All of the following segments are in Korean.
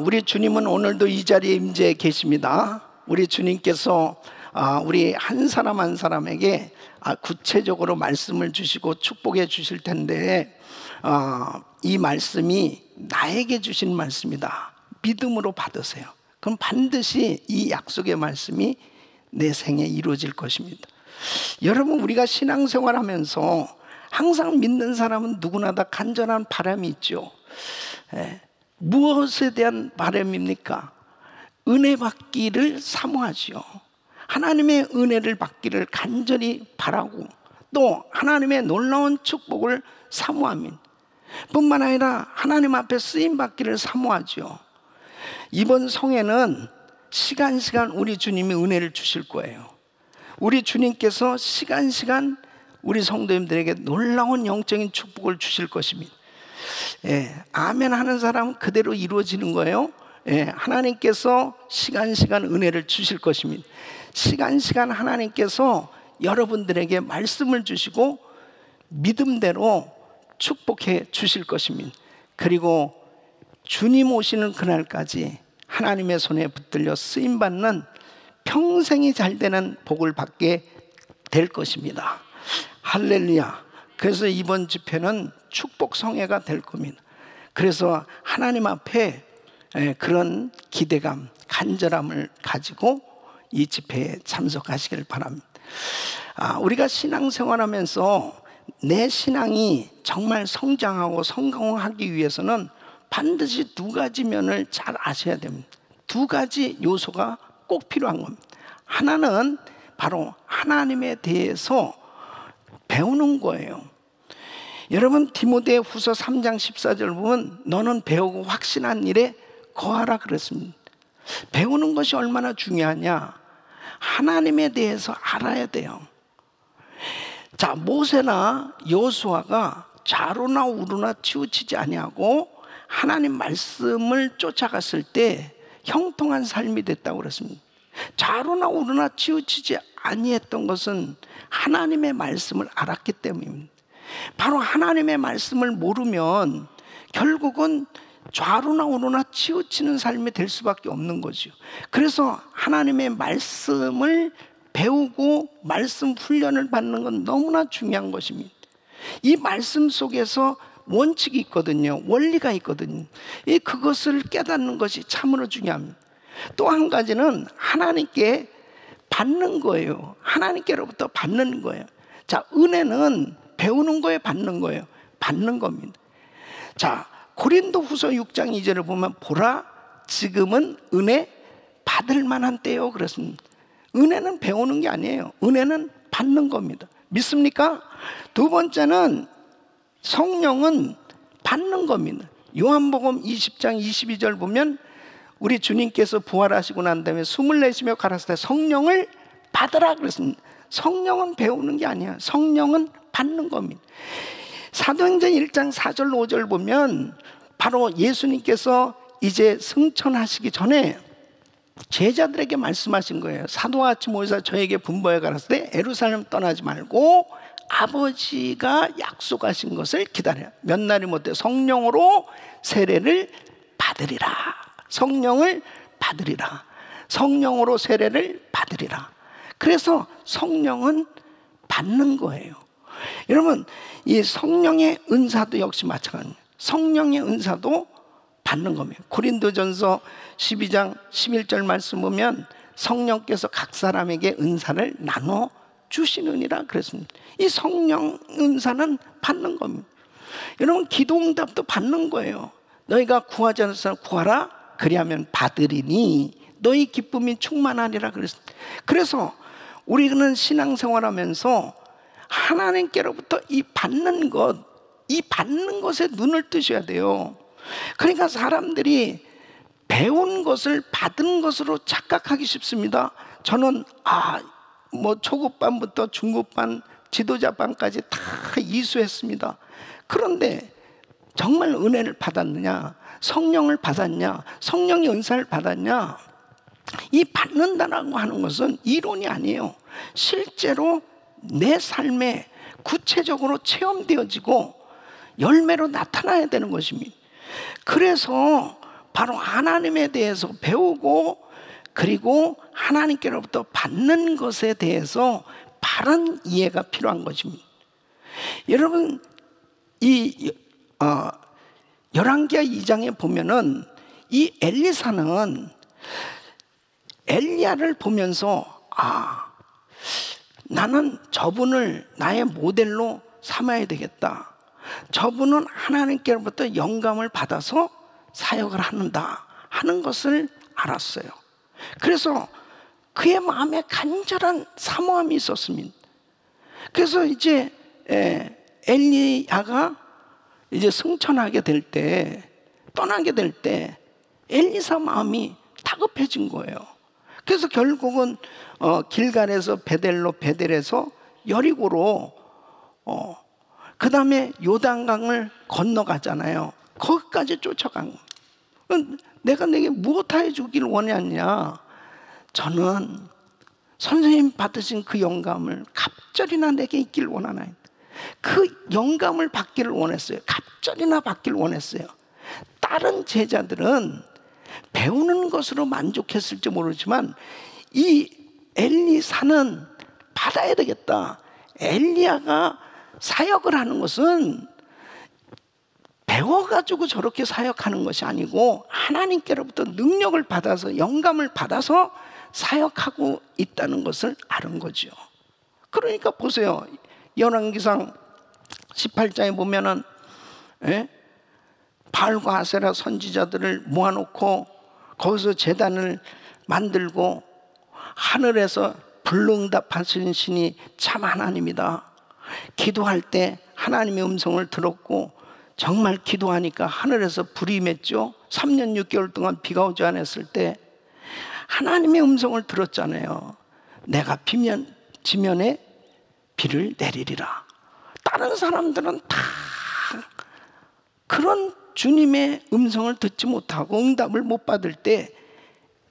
우리 주님은 오늘도 이 자리에 임재해 계십니다. 우리 주님께서 우리 한 사람 한 사람에게 구체적으로 말씀을 주시고 축복해 주실 텐데, 이 말씀이 나에게 주신 말씀이다. 믿음으로 받으세요. 그럼 반드시 이 약속의 말씀이 내 생에 이루어질 것입니다. 여러분, 우리가 신앙생활 하면서 항상 믿는 사람은 누구나 다 간절한 바람이 있죠. 무엇에 대한 바람입니까? 은혜 받기를 사모하죠. 하나님의 은혜를 받기를 간절히 바라고, 또 하나님의 놀라운 축복을 사모합니다. 뿐만 아니라 하나님 앞에 쓰임 받기를 사모하죠. 이번 성회는 시간 우리 주님이 은혜를 주실 거예요. 우리 주님께서 시간 우리 성도님들에게 놀라운 영적인 축복을 주실 것입니다. 아멘 하는 사람은 그대로 이루어지는 거예요. 하나님께서 시간 은혜를 주실 것입니다. 시간 하나님께서 여러분들에게 말씀을 주시고 믿음대로 축복해 주실 것입니다. 그리고 주님 오시는 그날까지 하나님의 손에 붙들려 쓰임받는 평생이 잘 되는 복을 받게 될 것입니다. 할렐루야. 그래서 이번 집회는 축복 성회가 될 겁니다. 그래서 하나님 앞에 그런 기대감, 간절함을 가지고 이 집회에 참석하시길 바랍니다. 우리가 신앙생활하면서 내 신앙이 정말 성장하고 성공하기 위해서는 반드시 두 가지 면을 잘 아셔야 됩니다. 두 가지 요소가 꼭 필요한 겁니다. 하나는 바로 하나님에 대해서 배우는 거예요. 여러분, 디모데후서 3장 14절 보면 너는 배우고 확신한 일에 거하라 그랬습니다. 배우는 것이 얼마나 중요하냐? 하나님에 대해서 알아야 돼요. 자, 모세나 여호수아가 좌로나 우로나 치우치지 아니하고 하나님 말씀을 쫓아갔을 때 형통한 삶이 됐다고 그랬습니다. 좌로나 우로나 치우치지 아니했던 것은 하나님의 말씀을 알았기 때문입니다. 바로 하나님의 말씀을 모르면 결국은 좌로나 우로나 치우치는 삶이 될 수밖에 없는 거죠. 그래서 하나님의 말씀을 배우고 말씀 훈련을 받는 건 너무나 중요한 것입니다. 이 말씀 속에서 원칙이 있거든요. 원리가 있거든요. 그것을 깨닫는 것이 참으로 중요합니다. 또 한 가지는 하나님께 받는 거예요. 하나님께로부터 받는 거예요. 자, 은혜는 배우는 거에 받는 거예요. 받는 겁니다. 자, 고린도후서 6장 2절을 보면 보라 지금은 은혜 받을 만한 때요 그랬습니다. 은혜는 배우는 게 아니에요. 은혜는 받는 겁니다. 믿습니까? 두 번째는 성령은 받는 겁니다. 요한복음 20장 22절 보면 우리 주님께서 부활하시고 난 다음에 숨을 내쉬며 가라사대 때 성령을 받으라 그랬습니다. 성령은 배우는 게 아니야. 성령은 받는 겁니다. 사도행전 1장 4절 5절 보면 바로 예수님께서 이제 승천하시기 전에 제자들에게 말씀하신 거예요. 사도와 같이 모여서 저에게 분부해 가라사대 예루살렘 떠나지 말고 아버지가 약속하신 것을 기다려. 몇 날이 못해 성령으로 세례를 받으리라. 성령을 받으리라. 성령으로 세례를 받으리라. 그래서 성령은 받는 거예요. 여러분, 이 성령의 은사도 역시 마찬가지입니다. 성령의 은사도 받는 겁니다. 고린도전서 12장 11절 말씀 보면 성령께서 각 사람에게 은사를 나눠 주시느니라 그랬습니다. 이 성령 은사는 받는 겁니다. 여러분, 기도응답도 받는 거예요. 너희가 구하지 않을 사람 구하라 그리하면 받으리니 너희 기쁨이 충만하리라 그랬습니다. 그래서 우리는 신앙생활하면서 하나님께로부터 이 받는 것에 눈을 뜨셔야 돼요. 그러니까 사람들이 배운 것을 받은 것으로 착각하기 쉽습니다. 저는 초급반부터 중급반, 지도자반까지 다 이수했습니다. 그런데 정말 은혜를 받았느냐? 성령을 받았냐? 성령의 은사를 받았냐? 이 받는다라고 하는 것은 이론이 아니에요. 실제로 내 삶에 구체적으로 체험되어지고 열매로 나타나야 되는 것입니다. 그래서 바로 하나님에 대해서 배우고 그리고 하나님께로부터 받는 것에 대해서 바른 이해가 필요한 것입니다. 여러분, 이 열왕기하 2장에 보면은 이 엘리사는 엘리야를 보면서 나는 저분을 나의 모델로 삼아야 되겠다. 저분은 하나님께로부터 영감을 받아서 사역을 하는다 하는 것을 알았어요. 그래서 그의 마음에 간절한 사모함이 있었습니다. 그래서 이제 엘리야가 이제 승천하게 될 때, 떠나게 될 때 엘리사 마음이 다급해진 거예요. 그래서 결국은 길갈에서 베델로, 베델에서 여리고로 그 다음에 요단강을 건너가잖아요. 거기까지 쫓아간 거예요. 내가 내게 무엇하여 주기를 원하냐? 저는 선생님 받으신 그 영감을 갑절이나 내게 있기를 원하나이다. 그 영감을 받기를 원했어요. 갑절이나 받기를 원했어요. 다른 제자들은 배우는 것으로 만족했을지 모르지만 이 엘리사는 받아야 되겠다. 엘리야가 사역을 하는 것은 배워가지고 저렇게 사역하는 것이 아니고 하나님께로부터 능력을 받아서, 영감을 받아서 사역하고 있다는 것을 아는 거죠. 그러니까 보세요. 열왕기상 18장에 보면은 바알과 아세라 선지자들을 모아놓고 거기서 제단을 만들고 하늘에서 불응답하시는 신이 참 하나님이다. 기도할 때 하나님의 음성을 들었고 정말 기도하니까 하늘에서 불이 임했죠. 3년 6개월 동안 비가 오지 않았을 때 하나님의 음성을 들었잖아요. 내가 지면에 비를 내리리라. 다른 사람들은 다 그런 주님의 음성을 듣지 못하고 응답을 못 받을 때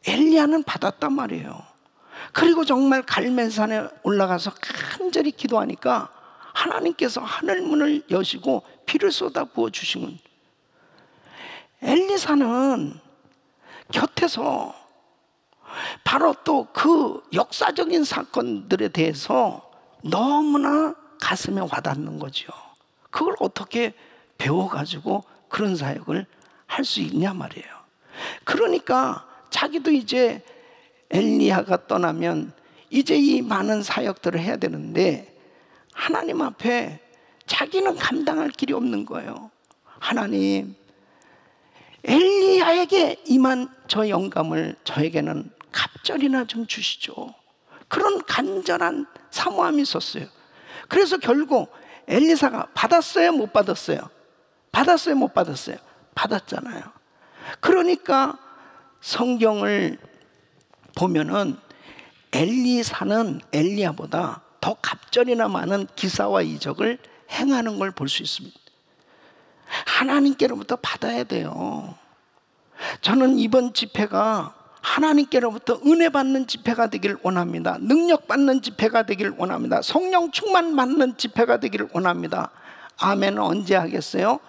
엘리야는 받았단 말이에요. 그리고 정말 갈멜산에 올라가서 간절히 기도하니까 하나님께서 하늘문을 여시고 비를 쏟아 부어 주신 건, 엘리사는 곁에서 바로 또 그 역사적인 사건들에 대해서 너무나 가슴에 와닿는 거죠. 그걸 어떻게 배워가지고 그런 사역을 할 수 있냐 말이에요. 그러니까 자기도 이제 엘리야가 떠나면 이제 이 많은 사역들을 해야 되는데 하나님 앞에 자기는 감당할 길이 없는 거예요. 하나님, 엘리야에게 임한 저 영감을 저에게는 갑절이나 좀 주시죠. 그런 간절한 사모함이 있었어요. 그래서 결국 엘리사가 받았어요? 못 받았어요? 받았어요? 못 받았어요? 받았잖아요. 그러니까 성경을 보면은 엘리사는 엘리야보다 더 갑절이나 많은 기사와 이적을 행하는 걸 볼 수 있습니다. 하나님께로부터 받아야 돼요. 저는 이번 집회가 하나님께로부터 은혜 받는 집회가 되길 원합니다. 능력 받는 집회가 되길 원합니다. 성령 충만 받는 집회가 되길 원합니다. 아멘은 언제 하겠어요?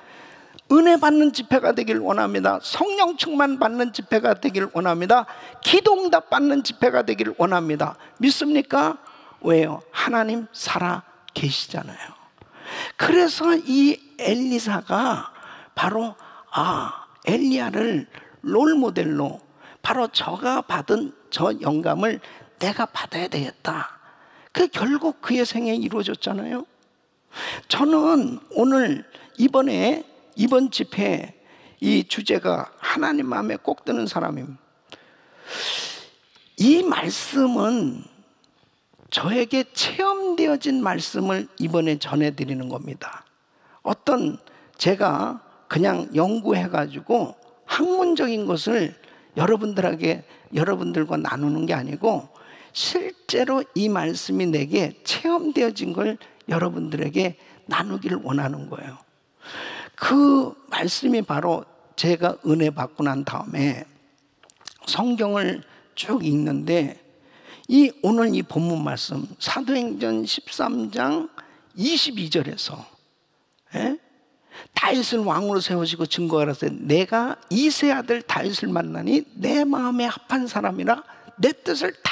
은혜 받는 집회가 되길 원합니다. 성령 충만 받는 집회가 되길 원합니다. 기도응답 받는 집회가 되길 원합니다. 믿습니까? 왜요? 하나님 살아 계시잖아요. 그래서 이 엘리사가 바로 엘리야를 롤모델로 바로 저가 받은 저 영감을 내가 받아야 되겠다. 그 결국 그의 생에 이루어졌잖아요. 저는 오늘 이번 집회 이 주제가 하나님 마음에 꼭 드는 사람입니다. 이 말씀은 저에게 체험되어진 말씀을 이번에 전해드리는 겁니다. 어떤 제가 그냥 연구해가지고 학문적인 것을 여러분들과 나누는 게 아니고 실제로 이 말씀이 내게 체험되어진 걸 여러분들에게 나누기를 원하는 거예요. 그 말씀이 바로 제가 은혜 받고 난 다음에 성경을 쭉 읽는데 오늘 이 본문 말씀 사도행전 13장 22절에서 다윗을 왕으로 세우시고 증거하라서 내가 이세 아들 다윗을 만나니 내 마음에 합한 사람이라 내 뜻을 다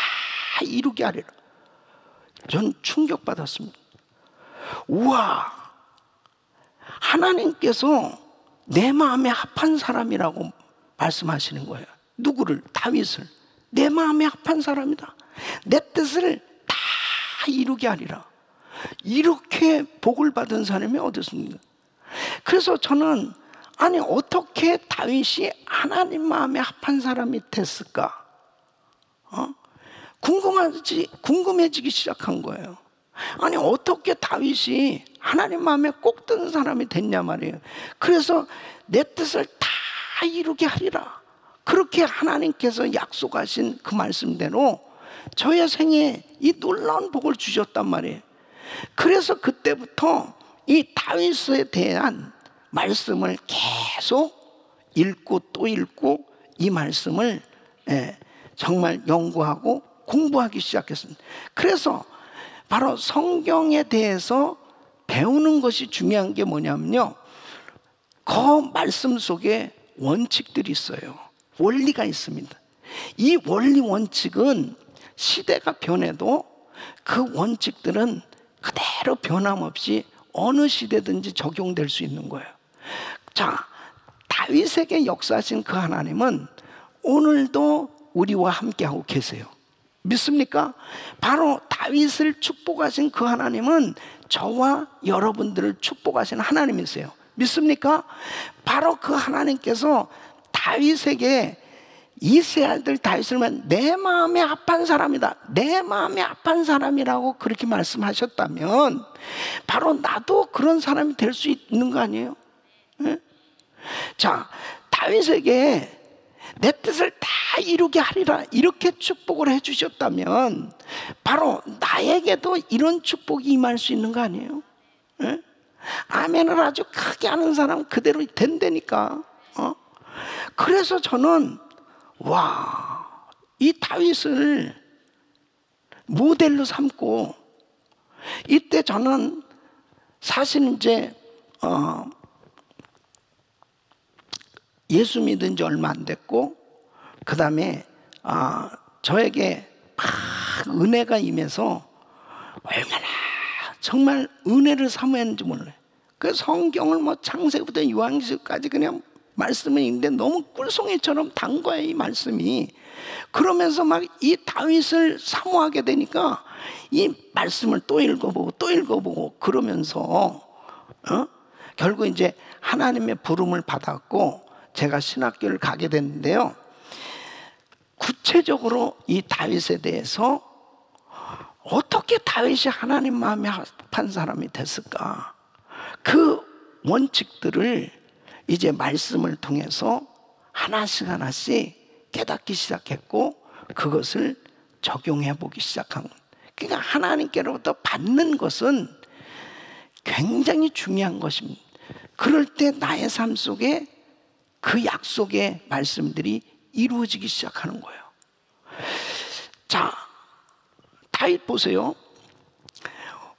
이루게 하리라. 전 충격받았습니다. 우와, 하나님께서 내 마음에 합한 사람이라고 말씀하시는 거예요. 누구를? 다윗을. 내 마음에 합한 사람이다. 내 뜻을 다 이루게 하리라. 이렇게 복을 받은 사람이 어디 있습니까? 그래서 저는 아니 어떻게 다윗이 하나님 마음에 합한 사람이 됐을까? 궁금해지기 시작한 거예요. 아니 어떻게 다윗이 하나님 마음에 꼭 드는 사람이 됐냐 말이에요. 그래서 내 뜻을 다 이루게 하리라. 그렇게 하나님께서 약속하신 그 말씀대로 저의 생에 이 놀라운 복을 주셨단 말이에요. 그래서 그때부터 이 다윗에 대한 말씀을 계속 읽고 또 읽고 이 말씀을 정말 연구하고 공부하기 시작했습니다. 그래서 바로 성경에 대해서 배우는 것이 중요한 게 뭐냐면요, 그 말씀 속에 원칙들이 있어요. 원리가 있습니다. 이 원리 원칙은 시대가 변해도 그 원칙들은 그대로 변함없이 어느 시대든지 적용될 수 있는 거예요. 자, 다윗에게 역사하신 그 하나님은 오늘도 우리와 함께하고 계세요. 믿습니까? 바로 다윗을 축복하신 그 하나님은 저와 여러분들을 축복하신 하나님이세요. 믿습니까? 바로 그 하나님께서 다윗에게 이세 아들 다윗을 만 내 마음에 합한 사람이다, 내 마음에 합한 사람이라고 그렇게 말씀하셨다면 바로 나도 그런 사람이 될 수 있는 거 아니에요? 네? 자, 다윗에게 내 뜻을 다 이루게 하리라 이렇게 축복을 해주셨다면 바로 나에게도 이런 축복이 임할 수 있는 거 아니에요? 네? 아멘을 아주 크게 하는 사람 그대로 된다니까. 그래서 저는 이 다윗을 모델로 삼고, 이때 저는 사실 이제 예수 믿은 지 얼마 안 됐고, 그 다음에 저에게 막 은혜가 임해서 얼마나 정말 은혜를 사모했는지 몰라요. 그 성경을 뭐 창세기부터 요한계시까지 그냥 말씀을 읽는데 너무 꿀송이처럼 단 거예요, 이 말씀이. 그러면서 막 이 다윗을 사모하게 되니까 이 말씀을 또 읽어보고 또 읽어보고 그러면서 결국 이제 하나님의 부름을 받았고 제가 신학교를 가게 됐는데요. 구체적으로 이 다윗에 대해서 어떻게 다윗이 하나님 마음에 합한 사람이 됐을까? 그 원칙들을 이제 말씀을 통해서 하나씩 깨닫기 시작했고 그것을 적용해 보기 시작한 거예요. 그러니까 하나님께로부터 받는 것은 굉장히 중요한 것입니다. 그럴 때 나의 삶 속에 그 약속의 말씀들이 이루어지기 시작하는 거예요. 자, 다윗 보세요.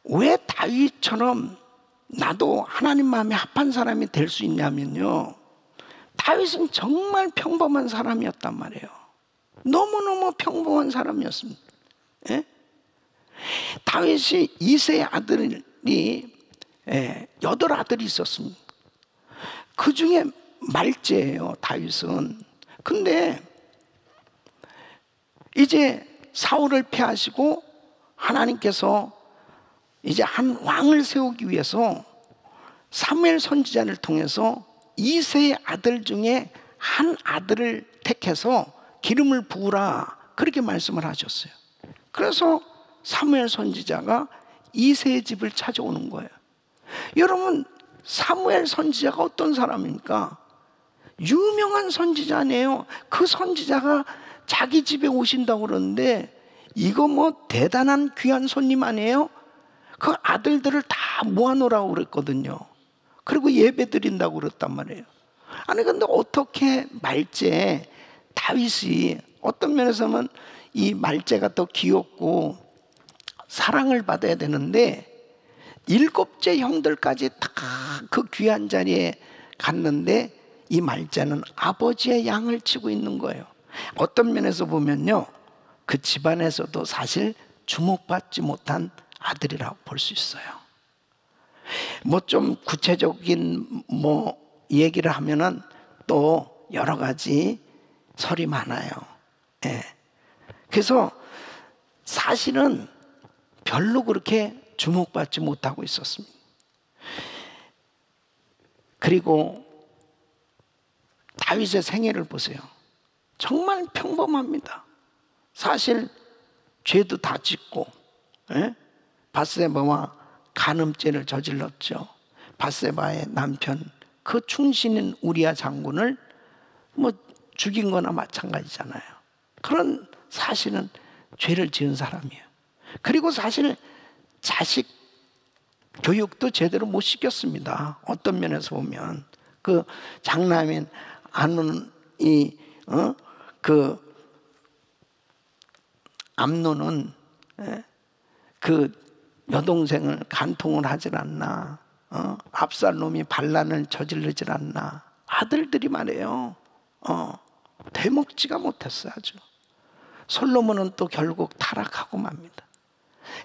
왜 다윗처럼 나도 하나님 마음에 합한 사람이 될 수 있냐면요, 다윗은 정말 평범한 사람이었단 말이에요. 너무너무 평범한 사람이었습니다. 예? 다윗이 이세 아들이 8아들이 있었습니다. 그 중에 말째예요, 다윗은. 근데 이제 사울을 패하시고 하나님께서 이제 한 왕을 세우기 위해서 사무엘 선지자를 통해서 이세의 아들 중에 한 아들을 택해서 기름을 부으라 그렇게 말씀을 하셨어요. 그래서 사무엘 선지자가 이세의 집을 찾아오는 거예요. 여러분, 사무엘 선지자가 어떤 사람입니까? 유명한 선지자네요. 그 선지자가 자기 집에 오신다고 그러는데 이거 뭐 대단한 귀한 손님 아니에요? 그 아들들을 다 모아놓으라고 그랬거든요. 그리고 예배 드린다고 그랬단 말이에요. 아니 근데 어떻게 말째 다윗이 어떤 면에서는 이 말째가 더 귀엽고 사랑을 받아야 되는데 7째 형들까지 다 그 귀한 자리에 갔는데 이 말자는 아버지의 양을 치고 있는 거예요. 어떤 면에서 보면요, 그 집안에서도 사실 주목받지 못한 아들이라고 볼 수 있어요. 뭐 좀 구체적인 뭐 얘기를 하면은 또 여러 가지 설이 많아요. 예. 그래서 사실은 별로 그렇게 주목받지 못하고 있었습니다. 그리고 다윗의 생애를 보세요. 정말 평범합니다. 사실 죄도 다 짓고, 예? 밧세바와 간음죄를 저질렀죠. 밧세바의 남편 그 충신인 우리아 장군을 뭐 죽인 거나 마찬가지잖아요. 그런 사실은 죄를 지은 사람이에요. 그리고 사실 자식 교육도 제대로 못 시켰습니다. 어떤 면에서 보면 그 장남인 암논이 그 암논은 그 여동생을 간통을 하질 않나, 압살롬이 반란을 저지르질 않나. 아들들이 말이에요, 되먹지가 못했어요. 아주. 솔로몬은 또 결국 타락하고 맙니다.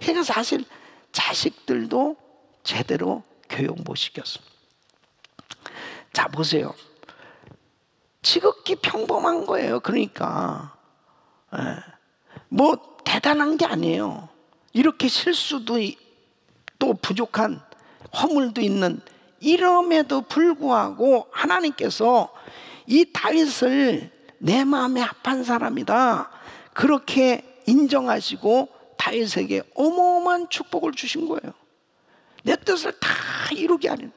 그러니까 사실 자식들도 제대로 교육 못 시켰습니다. 자, 보세요. 지극히 평범한 거예요. 그러니까 뭐 대단한 게 아니에요. 이렇게 실수도 또 부족한 허물도 있는, 이럼에도 불구하고 하나님께서 이 다윗을 내 마음에 합한 사람이다 그렇게 인정하시고 다윗에게 어마어마한 축복을 주신 거예요. 내 뜻을 다 이루게 하는.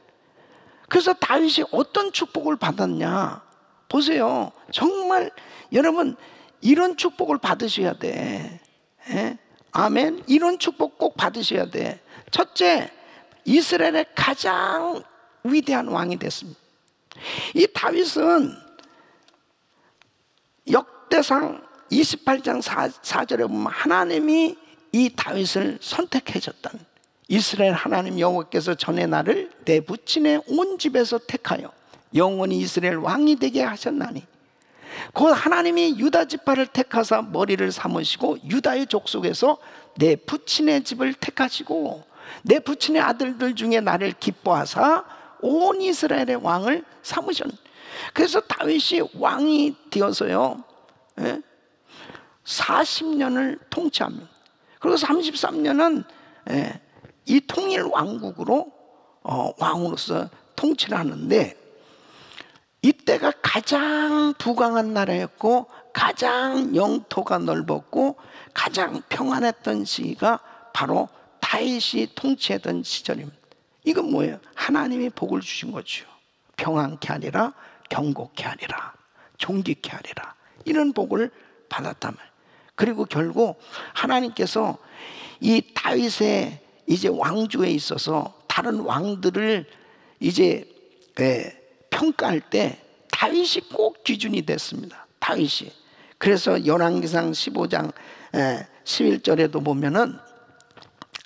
그래서 다윗이 어떤 축복을 받았냐 보세요. 정말 여러분 이런 축복을 받으셔야 돼. 예? 아멘. 이런 축복 꼭 받으셔야 돼. 첫째, 이스라엘의 가장 위대한 왕이 됐습니다. 이 다윗은 역대상 28장 4절에 보면 하나님이 이 다윗을 선택해 줬다는, 이스라엘 하나님 여호와께서 전에 나를 내 부친의 온 집에서 택하여 영원히 이스라엘 왕이 되게 하셨나니, 곧 하나님이 유다 지파를 택하사 머리를 삼으시고 유다의 족속에서 내 부친의 집을 택하시고 내 부친의 아들들 중에 나를 기뻐하사 온 이스라엘의 왕을 삼으셨. 그래서 다윗이 왕이 되어서요 40년을 통치합니다. 그리고 33년은 이 통일 왕국으로 왕으로서 통치를 하는데, 이때가 가장 부강한 나라였고 가장 영토가 넓었고 가장 평안했던 시기가 바로 다윗이 통치했던 시절입니다. 이건 뭐예요? 하나님이 복을 주신 거죠. 평안케 하리라, 경고케 하리라, 존귀케 하리라, 이런 복을 받았단 말이에요. 그리고 결국 하나님께서 이 다윗의 이제 왕조에 있어서 다른 왕들을 이제 평가할 때 다윗이 꼭 기준이 됐습니다. 다윗이. 그래서 열왕기상 15장 11절에도 보면은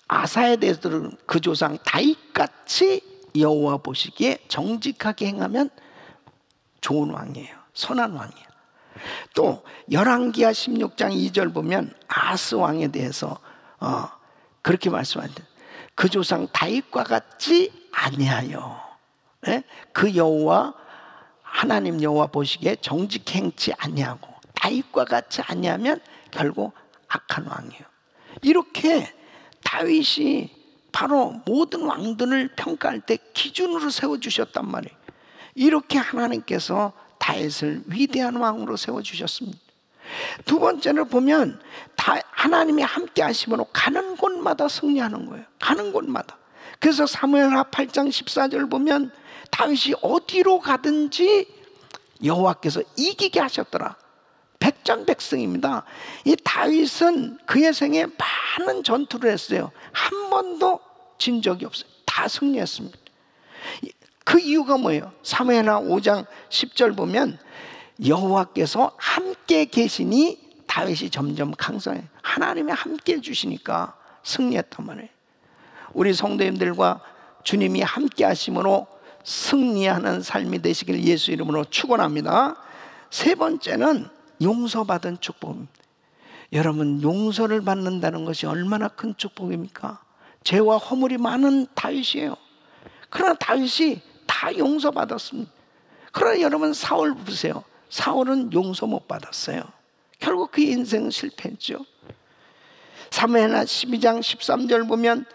아사에 대해서는 그 조상 다윗같이 여호와 보시기에 정직하게 행하면 좋은 왕이에요. 선한 왕이에요. 또 열왕기하 16장 2절 보면 아스 왕에 대해서 그렇게 말씀하는데, 그 조상 다윗과 같지 아니하여 그 여호와 하나님 여호와 보시기에 정직 행치 아니하고 다윗과 같이 아니하면 결국 악한 왕이에요. 이렇게 다윗이 바로 모든 왕들을 평가할 때 기준으로 세워주셨단 말이에요. 이렇게 하나님께서 다윗을 위대한 왕으로 세워주셨습니다. 두 번째를 보면 하나님이 함께 하심으로 가는 곳마다 승리하는 거예요. 가는 곳마다. 그래서 사무엘하 8장 14절 보면 다윗이 어디로 가든지 여호와께서 이기게 하셨더라. 백전백승입니다. 이 다윗은 그의 생에 많은 전투를 했어요. 한 번도 진 적이 없어요. 다 승리했습니다. 그 이유가 뭐예요? 사무엘하 5장 10절 보면 여호와께서 함께 계시니 다윗이 점점 강성해요. 하나님이 함께 해주시니까 승리했단 말이에요. 우리 성도님들과 주님이 함께 하심으로 승리하는 삶이 되시길 예수 이름으로 축원합니다. 세 번째는 용서받은 축복입니다. 여러분, 용서를 받는다는 것이 얼마나 큰 축복입니까? 죄와 허물이 많은 다윗이에요. 그러나 다윗이 다 용서받았습니다. 그러나 여러분, 사울 보세요. 사울은 용서 못 받았어요. 결국 그 인생은 실패했죠. 사무엘하 12장 13절 보면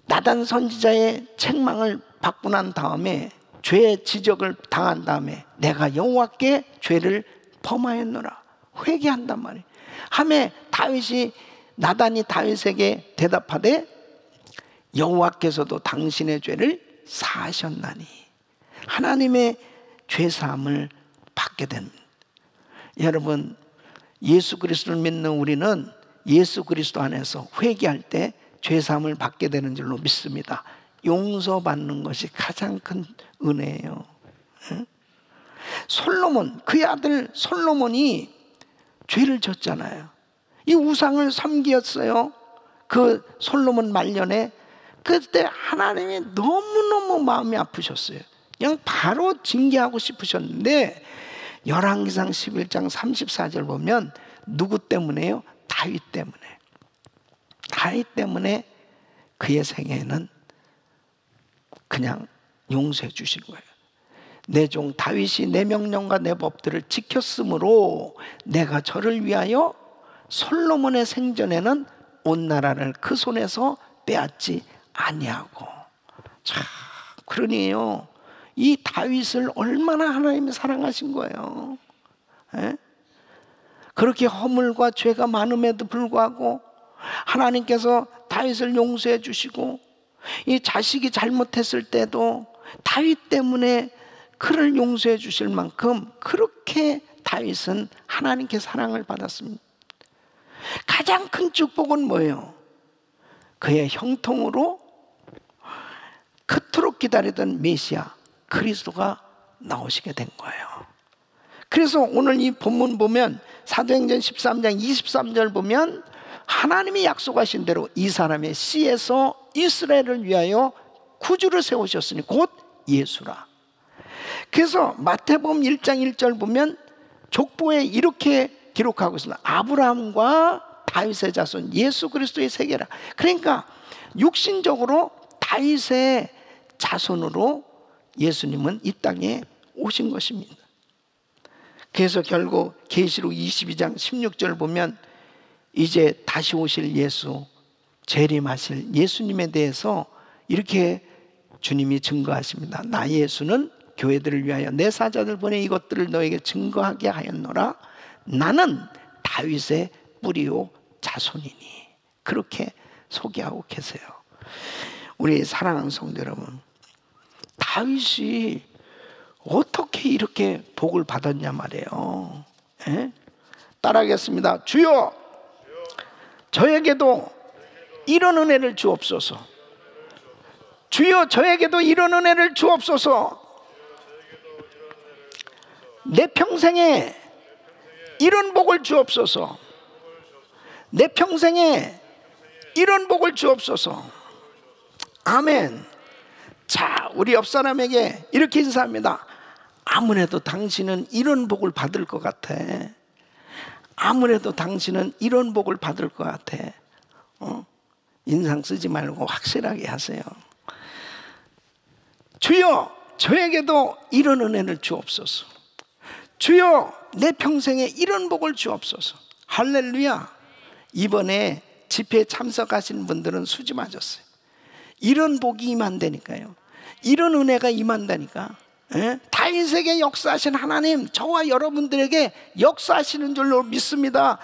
나단 선지자의 책망을 받고 난 다음에, 죄의 지적을 당한 다음에 내가 여호와께 죄를 범하였노라 회개한단 말이에요. 하매 다윗이, 나단이 다윗에게 대답하되 여호와께서도 당신의 죄를 사하셨나니, 하나님의 죄사함을 받게 됩니다. 여러분, 예수 그리스도를 믿는 우리는 예수 그리스도 안에서 회개할 때 죄사함을 받게 되는 줄로 믿습니다. 용서받는 것이 가장 큰 은혜예요. 솔로몬, 그의 아들 솔로몬이 죄를 졌잖아요. 이 우상을 섬겼어요. 그 솔로몬 말년에. 그때 하나님이 너무너무 마음이 아프셨어요. 그냥 바로 징계하고 싶으셨는데 열왕기상 11장 34절 보면 누구 때문에요? 다윗 때문에. 다윗 때문에 그의 생애에는 그냥 용서해 주신 거예요. 내 종 다윗이 내 명령과 내 법들을 지켰으므로 내가 저를 위하여 솔로몬의 생전에는 온 나라를 그 손에서 빼앗지 아니하고. 참, 그러니요, 이 다윗을 얼마나 하나님이 사랑하신 거예요. 에? 그렇게 허물과 죄가 많음에도 불구하고 하나님께서 다윗을 용서해 주시고, 이 자식이 잘못했을 때도 다윗 때문에 그를 용서해 주실 만큼 그렇게 다윗은 하나님께 사랑을 받았습니다. 가장 큰 축복은 뭐예요? 그의 형통으로 그토록 기다리던 메시아 그리스도가 나오시게 된 거예요. 그래서 오늘 이 본문 보면 사도행전 13장 23절 보면 하나님이 약속하신 대로 이 사람의 씨에서 이스라엘을 위하여 구주를 세우셨으니 곧 예수라. 그래서 마태복음 1장 1절 보면 족보에 이렇게 기록하고 있습니다. 아브라함과 다윗의 자손 예수 그리스도의 세계라. 그러니까 육신적으로 다윗의 자손으로 예수님은 이 땅에 오신 것입니다. 그래서 결국 계시록 22장 16절 보면 이제 다시 오실 예수, 재림하실 예수님에 대해서 이렇게 주님이 증거하십니다. 나 예수는 교회들을 위하여 내 사자들 보내 이것들을 너에게 증거하게 하였노라. 나는 다윗의 뿌리요 자손이니. 그렇게 소개하고 계세요. 우리 사랑하는 성도 여러분, 다윗이 어떻게 이렇게 복을 받았냐 말이에요. 에? 따라하겠습니다. 주여, 저에게도 이런 은혜를 주옵소서. 주여, 저에게도 이런 은혜를 주옵소서. 내 평생에 이런 복을 주옵소서. 내 평생에 이런 복을 주옵소서. 아멘. 자, 우리 옆 사람에게 이렇게 인사합니다. 아무래도 당신은 이런 복을 받을 것 같아. 아무래도 당신은 이런 복을 받을 것 같아. 인상 쓰지 말고 확실하게 하세요. 주여, 저에게도 이런 은혜를 주옵소서. 주여, 내 평생에 이런 복을 주옵소서. 할렐루야. 이번에 집회에 참석하신 분들은 수지 맞았어요. 이런 복이 임한다니까요. 이런 은혜가 임한다니까. 다윗에게 역사하신 하나님, 저와 여러분들에게 역사하시는 줄로 믿습니다.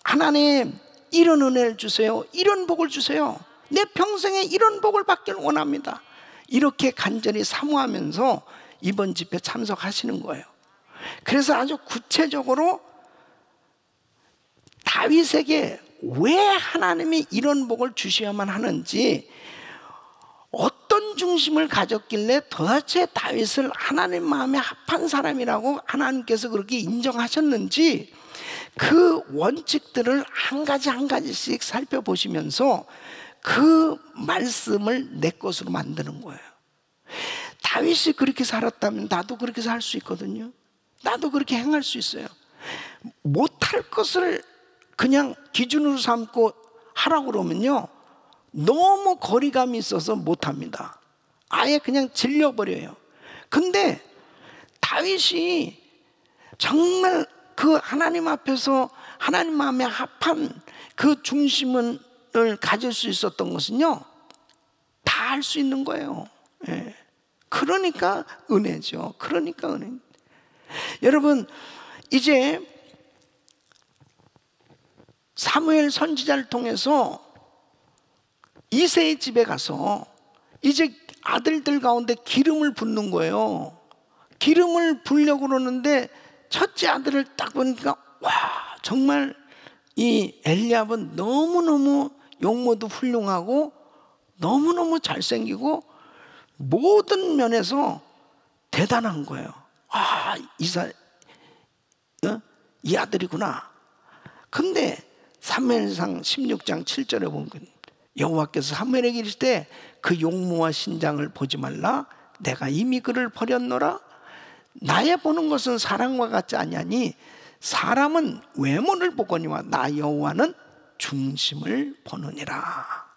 하나님, 이런 은혜를 주세요. 이런 복을 주세요. 내 평생에 이런 복을 받길 원합니다. 이렇게 간절히 사모하면서 이번 집회 참석하시는 거예요. 그래서 아주 구체적으로 다윗에게 왜 하나님이 이런 복을 주셔야만 하는지, 어떤 중심을 가졌길래 도대체 다윗을 하나님 마음에 합한 사람이라고 하나님께서 그렇게 인정하셨는지, 그 원칙들을 한 가지 한 가지씩 살펴보시면서 그 말씀을 내 것으로 만드는 거예요. 다윗이 그렇게 살았다면 나도 그렇게 살 수 있거든요. 나도 그렇게 행할 수 있어요. 못할 것을 그냥 기준으로 삼고 하라고 그러면요, 너무 거리감이 있어서 못합니다. 아예 그냥 질려버려요. 근데 다윗이 정말 그 하나님 앞에서 하나님 마음에 합한 그 중심을 가질 수 있었던 것은요, 다 할 수 있는 거예요. 예. 그러니까 은혜죠. 그러니까 은혜. 여러분, 이제 사무엘 선지자를 통해서 이새의 집에 가서 이제 아들들 가운데 기름을 붓는 거예요. 기름을 부으려고 그러는데 첫째 아들을 딱 보니까 와, 정말 이 엘리압은 너무너무 용모도 훌륭하고 너무너무 잘생기고 모든 면에서 대단한 거예요. 아, 이 아들이구나. 근데 사무엘상 16장 7절에 보면 여호와께서 사무엘에게 이르시되 그 용모와 신장을 보지 말라. 내가 이미 그를 버렸노라. 나의 보는 것은 사람과 같지 아니하니 사람은 외모를 보거니와 나 여호와는 중심을 보느니라.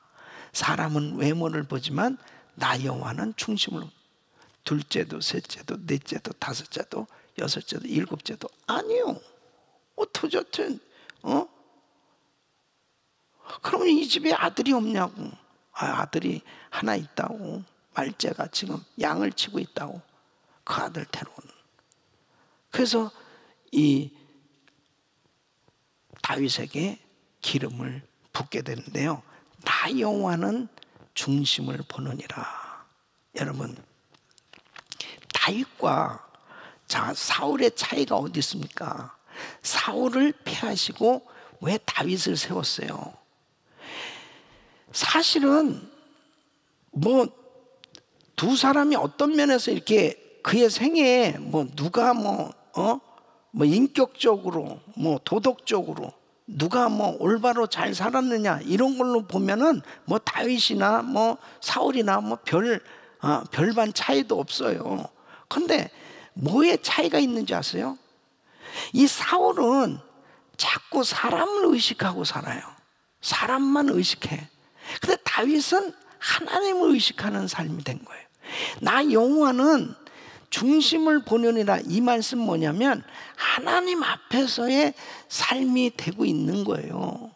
사람은 외모를 보지만 나 여호와는 중심을. 둘째도 셋째도 넷째도 다섯째도 여섯째도 일곱째도 아니요. 도저히 그러면 이 집에 아들이 없냐고. 아들이 하나 있다고. 말째가 지금 양을 치고 있다고. 그 아들 데려오는. 그래서 이 다윗에게 기름을 붓게 되는데요, 나 여호와는 중심을 보느니라. 여러분, 다윗과 사울의 차이가 어디 있습니까? 사울을 패하시고 왜 다윗을 세웠어요? 사실은 뭐 두 사람이 어떤 면에서 이렇게 그의 생애에 누가 인격적으로 도덕적으로 누가 올바로 잘 살았느냐 이런 걸로 보면은 다윗이나 사울이나 별반 차이도 없어요. 근데 뭐에 차이가 있는지 아세요? 이 사울은 자꾸 사람을 의식하고 살아요. 사람만 의식해. 근데 다윗은 하나님을 의식하는 삶이 된 거예요. 나 여호와는 중심을 보느니라. 이 말씀 뭐냐면 하나님 앞에서의 삶이 되고 있는 거예요.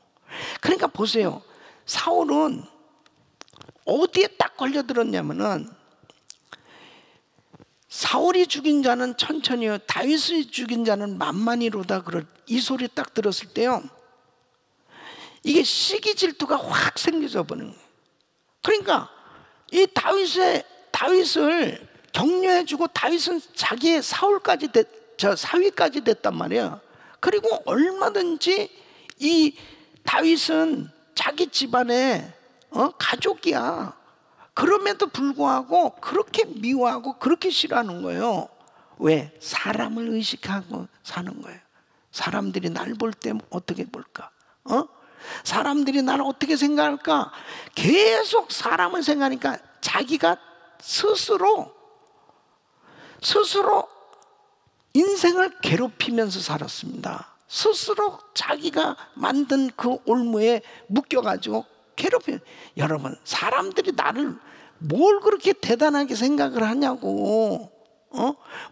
그러니까 보세요. 사울은 어디에 딱 걸려들었냐면은 사울이 죽인 자는 천천히요 다윗이 죽인 자는 만만히로다. 이 소리 딱 들었을 때요, 이게 시기 질투가 확 생겨져 버리는 거예요. 그러니까 이 다윗을 격려해주고 다윗은 자기의 사위까지 됐단 말이에요. 그리고 얼마든지 이 다윗은 자기 집안의 가족이야. 그럼에도 불구하고 그렇게 미워하고 그렇게 싫어하는 거예요. 왜? 사람을 의식하고 사는 거예요. 사람들이 날 볼 때 어떻게 볼까? 사람들이 나를 어떻게 생각할까? 계속 사람을 생각하니까 자기가 스스로 인생을 괴롭히면서 살았습니다. 스스로 자기가 만든 그 올무에 묶여가지고 괴롭혀. 여러분, 사람들이 나를 뭘 그렇게 대단하게 생각을 하냐고.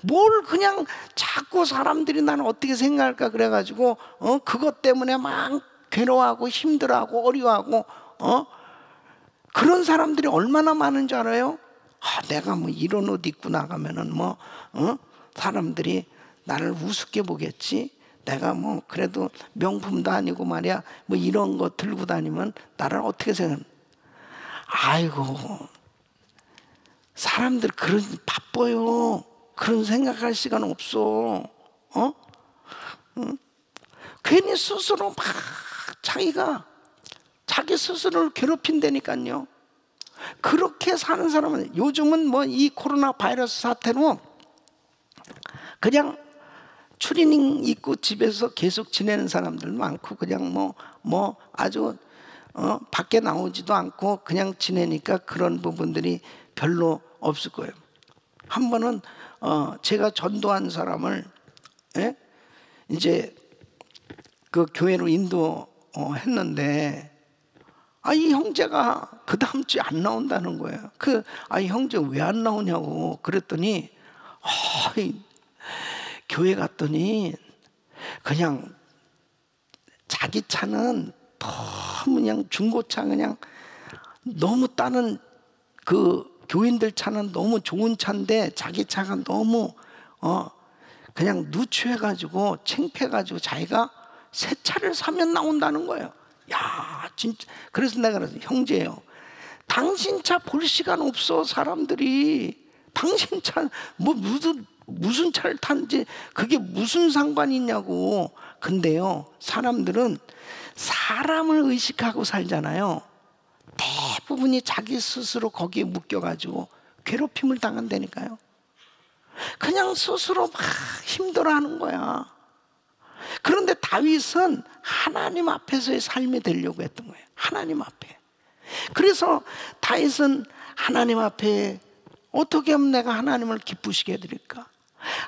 뭘 그냥 자꾸 사람들이 나를 어떻게 생각할까 그래가지고 그것 때문에 막 괴로워하고 힘들어하고 어려워하고 그런 사람들이 얼마나 많은 줄 알아요? 내가 이런 옷 입고 나가면은 사람들이 나를 우습게 보겠지. 내가 그래도 명품도 아니고 말이야 이런 거 들고 다니면 나를 어떻게 생각해? 아이고, 사람들 그런 바빠요. 그런 생각할 시간 없어. 괜히 스스로 막 자기가 자기 스스로를 괴롭힌다니까요. 그렇게 사는 사람은 요즘은 이 코로나 바이러스 사태로 그냥 추리닝 입고 집에서 계속 지내는 사람들 많고 그냥 아주 밖에 나오지도 않고 그냥 지내니까 그런 부분들이 별로 없을 거예요. 한 번은 제가 전도한 사람을 이제 그 교회로 인도했는데 이 형제가 그 다음 주에 안 나온다는 거예요. 이 형제 왜 안 나오냐고 그랬더니 교회 갔더니 그냥 자기 차는 너무 그냥 중고차, 그냥 너무 다른 그 교인들 차는 너무 좋은 차인데 자기 차가 너무 그냥 누추해가지고 창피해가지고 자기가 새 차를 사면 나온다는 거예요. 야, 진짜. 그래서 내가 그래서 형제예요, 당신 차 볼 시간 없어. 사람들이 당신 차 뭐 무슨 차를 타는지 그게 무슨 상관이 있냐고. 근데요, 사람들은 사람을 의식하고 살잖아요. 대부분이 자기 스스로 거기에 묶여가지고 괴롭힘을 당한다니까요. 그냥 스스로 막 힘들어하는 거야. 그런데 다윗은 하나님 앞에서의 삶이 되려고 했던 거예요. 하나님 앞에. 그래서 다윗은 하나님 앞에 어떻게 하면 내가 하나님을 기쁘시게 해드릴까?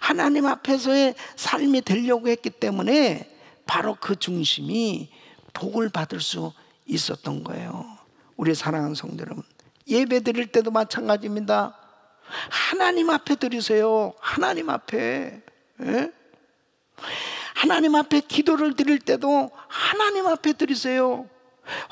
하나님 앞에서의 삶이 되려고 했기 때문에 바로 그 중심이 복을 받을 수 있었던 거예요. 우리 사랑하는 성도 여러분, 예배 드릴 때도 마찬가지입니다. 하나님 앞에 드리세요. 하나님 앞에. 하나님 앞에 기도를 드릴 때도 하나님 앞에 드리세요.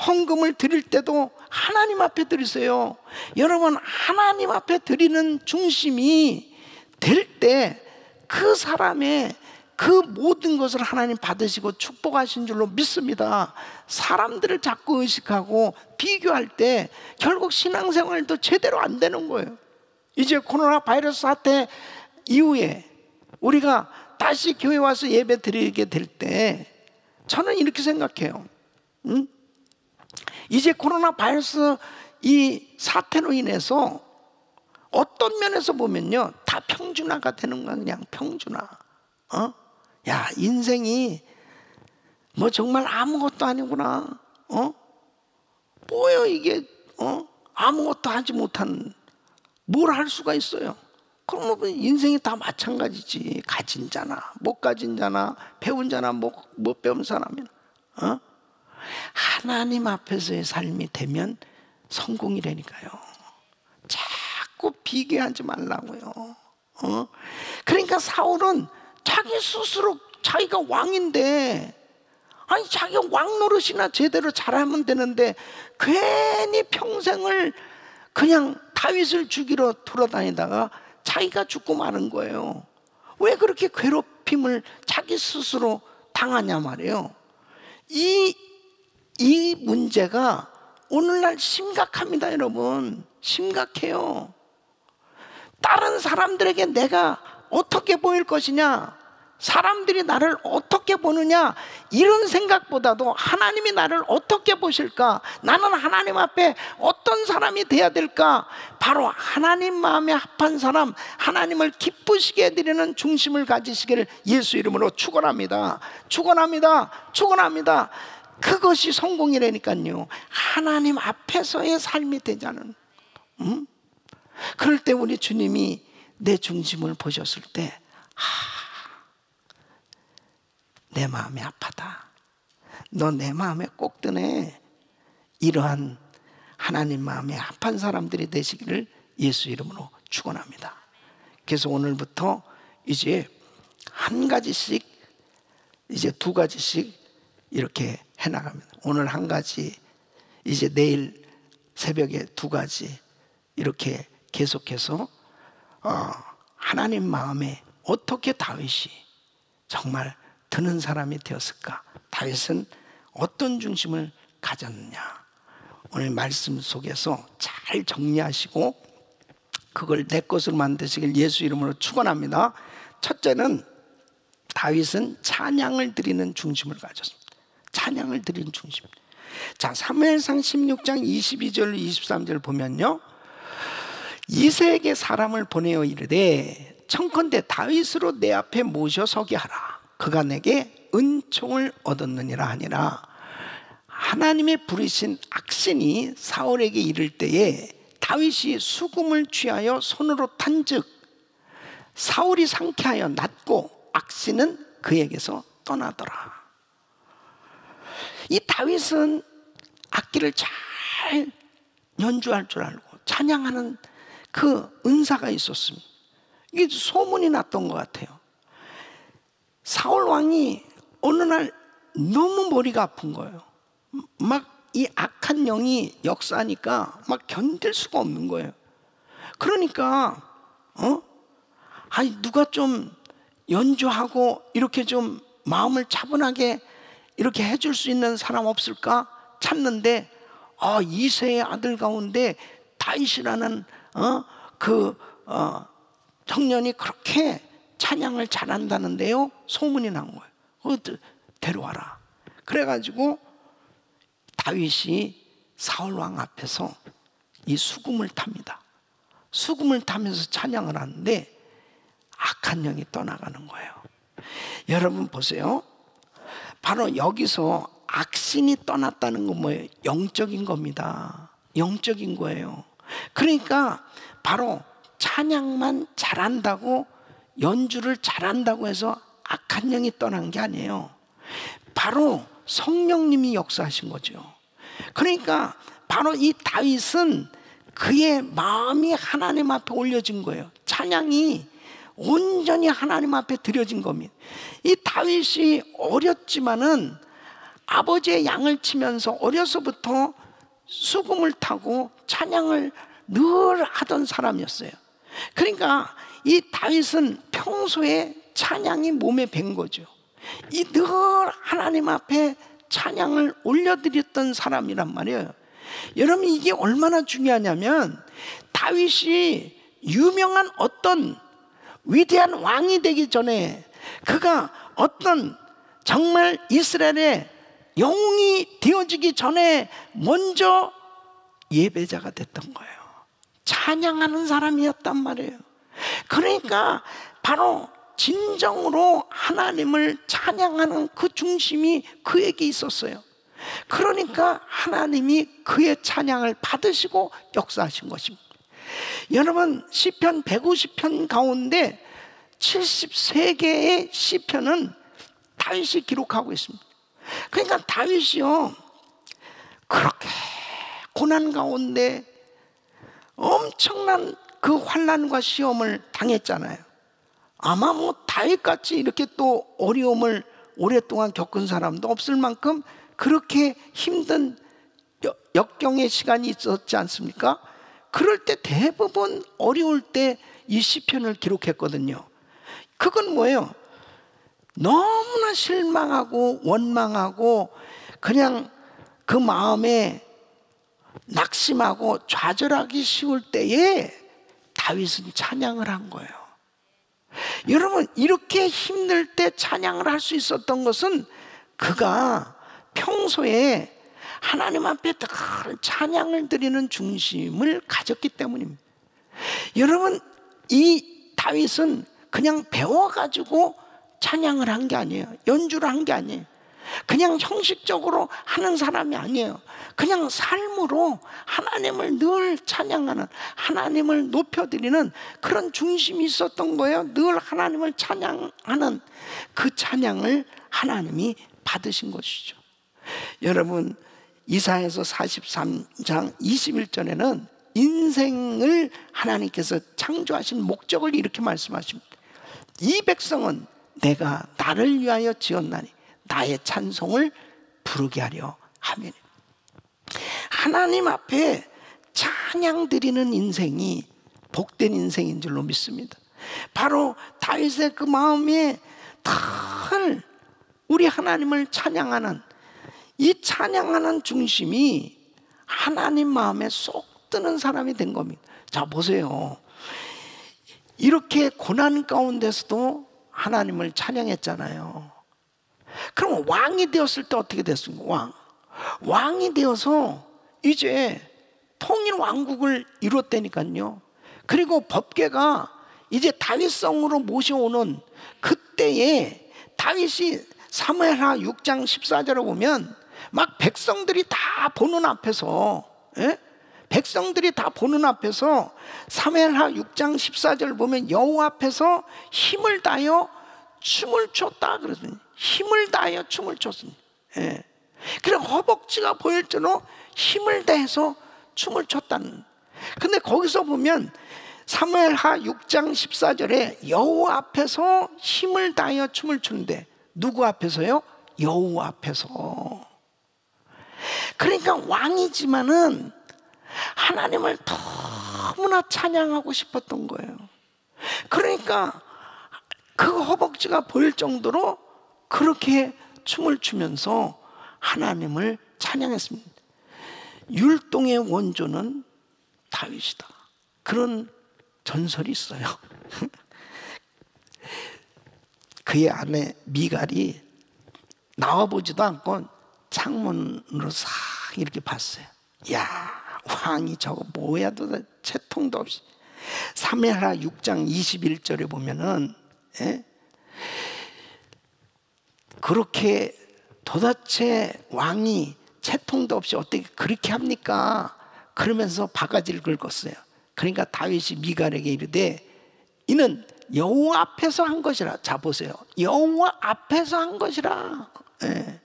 헌금을 드릴 때도 하나님 앞에 드리세요. 여러분, 하나님 앞에 드리는 중심이 될 때 그 사람의 그 모든 것을 하나님 받으시고 축복하신 줄로 믿습니다. 사람들을 자꾸 의식하고 비교할 때 결국 신앙생활도 제대로 안 되는 거예요. 이제 코로나 바이러스 사태 이후에 우리가 다시 교회 와서 예배 드리게 될 때 저는 이렇게 생각해요. 이제 코로나 바이러스 이 사태로 인해서 어떤 면에서 보면요, 다 평준화가 되는 거야. 그냥 평준화. 야, 인생이 뭐 정말 아무것도 아니구나. 뭐예요 이게? 아무것도 하지 못한, 뭘 할 수가 있어요? 그럼 뭐 인생이 다 마찬가지지. 가진 자나 못 가진 자나 배운 자나 못 배운 사람이나. 하나님 앞에서의 삶이 되면 성공이라니까요. 자꾸 비교하지 말라고요. 그러니까 사울은 자기 스스로 자기가 왕인데, 아니 자기가 왕 노릇이나 제대로 잘하면 되는데 괜히 평생을 그냥 다윗을 죽이러 돌아다니다가 자기가 죽고 마는 거예요. 왜 그렇게 괴롭힘을 자기 스스로 당하냐 말이에요. 이 문제가 오늘날 심각합니다. 여러분, 심각해요. 다른 사람들에게 내가 어떻게 보일 것이냐, 사람들이 나를 어떻게 보느냐, 이런 생각보다도 하나님이 나를 어떻게 보실까, 나는 하나님 앞에 어떤 사람이 돼야 될까, 바로 하나님 마음에 합한 사람, 하나님을 기쁘시게 해드리는 중심을 가지시기를 예수 이름으로 축원합니다. 축원합니다. 축원합니다. 그것이 성공이라니까요. 하나님 앞에서의 삶이 되자는. 그럴 때 우리 주님이 내 중심을 보셨을 때, 내 마음이 아파다. 너 내 마음에 꼭 드네. 이러한 하나님 마음에 합한 사람들이 되시기를 예수 이름으로 축원합니다. 그래서 오늘부터 이제 한 가지씩, 이제 두 가지씩 이렇게 해나갑니다. 오늘 한 가지, 이제 내일 새벽에 두 가지, 이렇게 계속해서 하나님 마음에 어떻게 다윗이 정말 드는 사람이 되었을까, 다윗은 어떤 중심을 가졌느냐, 오늘 말씀 속에서 잘 정리하시고 그걸 내 것으로 만드시길 예수 이름으로 축원합니다. 첫째는 다윗은 찬양을 드리는 중심을 가졌습니다. 찬양을 드리는 중심. 자, 사무엘상 16장 22절 23절 보면요, 이새에게 사람을 보내어 이르되 청컨대 다윗으로 내 앞에 모셔 서게 하라. 그가 내게 은총을 얻었느니라 하니라. 하나님의 부르신 악신이 사울에게 이를 때에 다윗이 수금을 취하여 손으로 탄즉 사울이 상쾌하여 낫고 악신은 그에게서 떠나더라. 이 다윗은 악기를 잘 연주할 줄 알고 찬양하는 그 은사가 있었습니다. 이게 소문이 났던 것 같아요. 사울 왕이 어느 날 너무 머리가 아픈 거예요. 막 이 악한 영이 역사하니까 막 견딜 수가 없는 거예요. 그러니까 아니 누가 좀 연주하고 이렇게 좀 마음을 차분하게 이렇게 해줄 수 있는 사람 없을까 찾는데 이새의 아들 가운데 다윗이라는 청년이 그렇게 찬양을 잘한다는데요, 소문이 난 거예요. 데려와라. 그래가지고 다윗이 사울 왕 앞에서 이 수금을 탑니다. 수금을 타면서 찬양을 하는데 악한 영이 떠나가는 거예요. 여러분 보세요. 바로 여기서 악신이 떠났다는 건 뭐예요? 영적인 겁니다. 영적인 거예요. 그러니까 바로 찬양만 잘한다고, 연주를 잘한다고 해서 악한 영이 떠난 게 아니에요. 바로 성령님이 역사하신 거죠. 그러니까 바로 이 다윗은 그의 마음이 하나님 앞에 올려진 거예요. 찬양이 온전히 하나님 앞에 드려진 겁니다. 이 다윗이 어렸지만은 아버지의 양을 치면서 어려서부터 수금을 타고 찬양을 늘 하던 사람이었어요. 그러니까 이 다윗은 평소에 찬양이 몸에 밴 거죠. 이 늘 하나님 앞에 찬양을 올려드렸던 사람이란 말이에요. 여러분 이게 얼마나 중요하냐면 다윗이 유명한 어떤 위대한 왕이 되기 전에 그가 어떤 정말 이스라엘의 영웅이 되어지기 전에 먼저 예배자가 됐던 거예요. 찬양하는 사람이었단 말이에요. 그러니까 바로 진정으로 하나님을 찬양하는 그 중심이 그에게 있었어요. 그러니까 하나님이 그의 찬양을 받으시고 역사하신 것입니다. 여러분 시편 150편 가운데 73개의 시편은 다윗이 기록하고 있습니다. 그러니까 다윗이요 그렇게 고난 가운데 엄청난 그 환난과 시험을 당했잖아요. 아마 뭐 다윗같이 이렇게 또 어려움을 오랫동안 겪은 사람도 없을 만큼 그렇게 힘든 역경의 시간이 있었지 않습니까? 그럴 때 대부분 어려울 때 이 시편을 기록했거든요. 그건 뭐예요? 너무나 실망하고 원망하고 그냥 그 마음에 낙심하고 좌절하기 쉬울 때에 다윗은 찬양을 한 거예요. 여러분 이렇게 힘들 때 찬양을 할 수 있었던 것은 그가 평소에 하나님 앞에 늘 찬양을 드리는 중심을 가졌기 때문입니다. 여러분 이 다윗은 그냥 배워가지고 찬양을 한 게 아니에요. 연주를 한 게 아니에요. 그냥 형식적으로 하는 사람이 아니에요. 그냥 삶으로 하나님을 늘 찬양하는, 하나님을 높여드리는 그런 중심이 있었던 거예요. 늘 하나님을 찬양하는 그 찬양을 하나님이 받으신 것이죠. 여러분 이사야서 43장 21절에는 인생을 하나님께서 창조하신 목적을 이렇게 말씀하십니다. 이 백성은 내가 나를 위하여 지었나니 나의 찬송을 부르게 하려 하면, 하나님 앞에 찬양 드리는 인생이 복된 인생인 줄로 믿습니다. 바로 다윗의 그 마음에 늘 우리 하나님을 찬양하는 이 찬양하는 중심이 하나님 마음에 쏙 드는 사람이 된 겁니다. 자 보세요. 이렇게 고난 가운데서도 하나님을 찬양했잖아요. 그럼 왕이 되었을 때 어떻게 됐습니까? 왕이 되어서 이제 통일 왕국을 이뤘다니까요. 그리고 법궤가 이제 다윗성으로 모셔오는 그때에 다윗이 사무엘하 6장 14절에 보면 막 백성들이 다 보는 앞에서, 예? 백성들이 다 보는 앞에서 사무엘하 6장 14절 보면 여호와 앞에서 힘을 다하여 춤을 췄다 그러더니, 힘을 다하여 춤을 췄습니다. 예. 그래 허벅지가 보일 정도로 힘을 다해서 춤을 췄다는. 근데 거기서 보면 사무엘하 6장 14절에 여호와 앞에서 힘을 다하여 춤을 추는데 누구 앞에서요? 여호와 앞에서. 그러니까 왕이지만은 하나님을 너무나 찬양하고 싶었던 거예요. 그러니까 그 허벅지가 보일 정도로 그렇게 춤을 추면서 하나님을 찬양했습니다. 율동의 원조는 다윗이다, 그런 전설이 있어요. 그의 아내 미갈이 나와보지도 않고 창문으로 싹 이렇게 봤어요. 야, 왕이 저거 뭐야 도대체, 채통도 없이. 사무엘하 6장 21절에 보면은, 예? 그렇게 도대체 왕이 채통도 없이 어떻게 그렇게 합니까? 그러면서 바가지를 긁었어요. 그러니까 다윗이 미갈에게 이르되 이는 여호와 앞에서 한 것이라. 자 보세요, 여호와 앞에서 한 것이라. 예.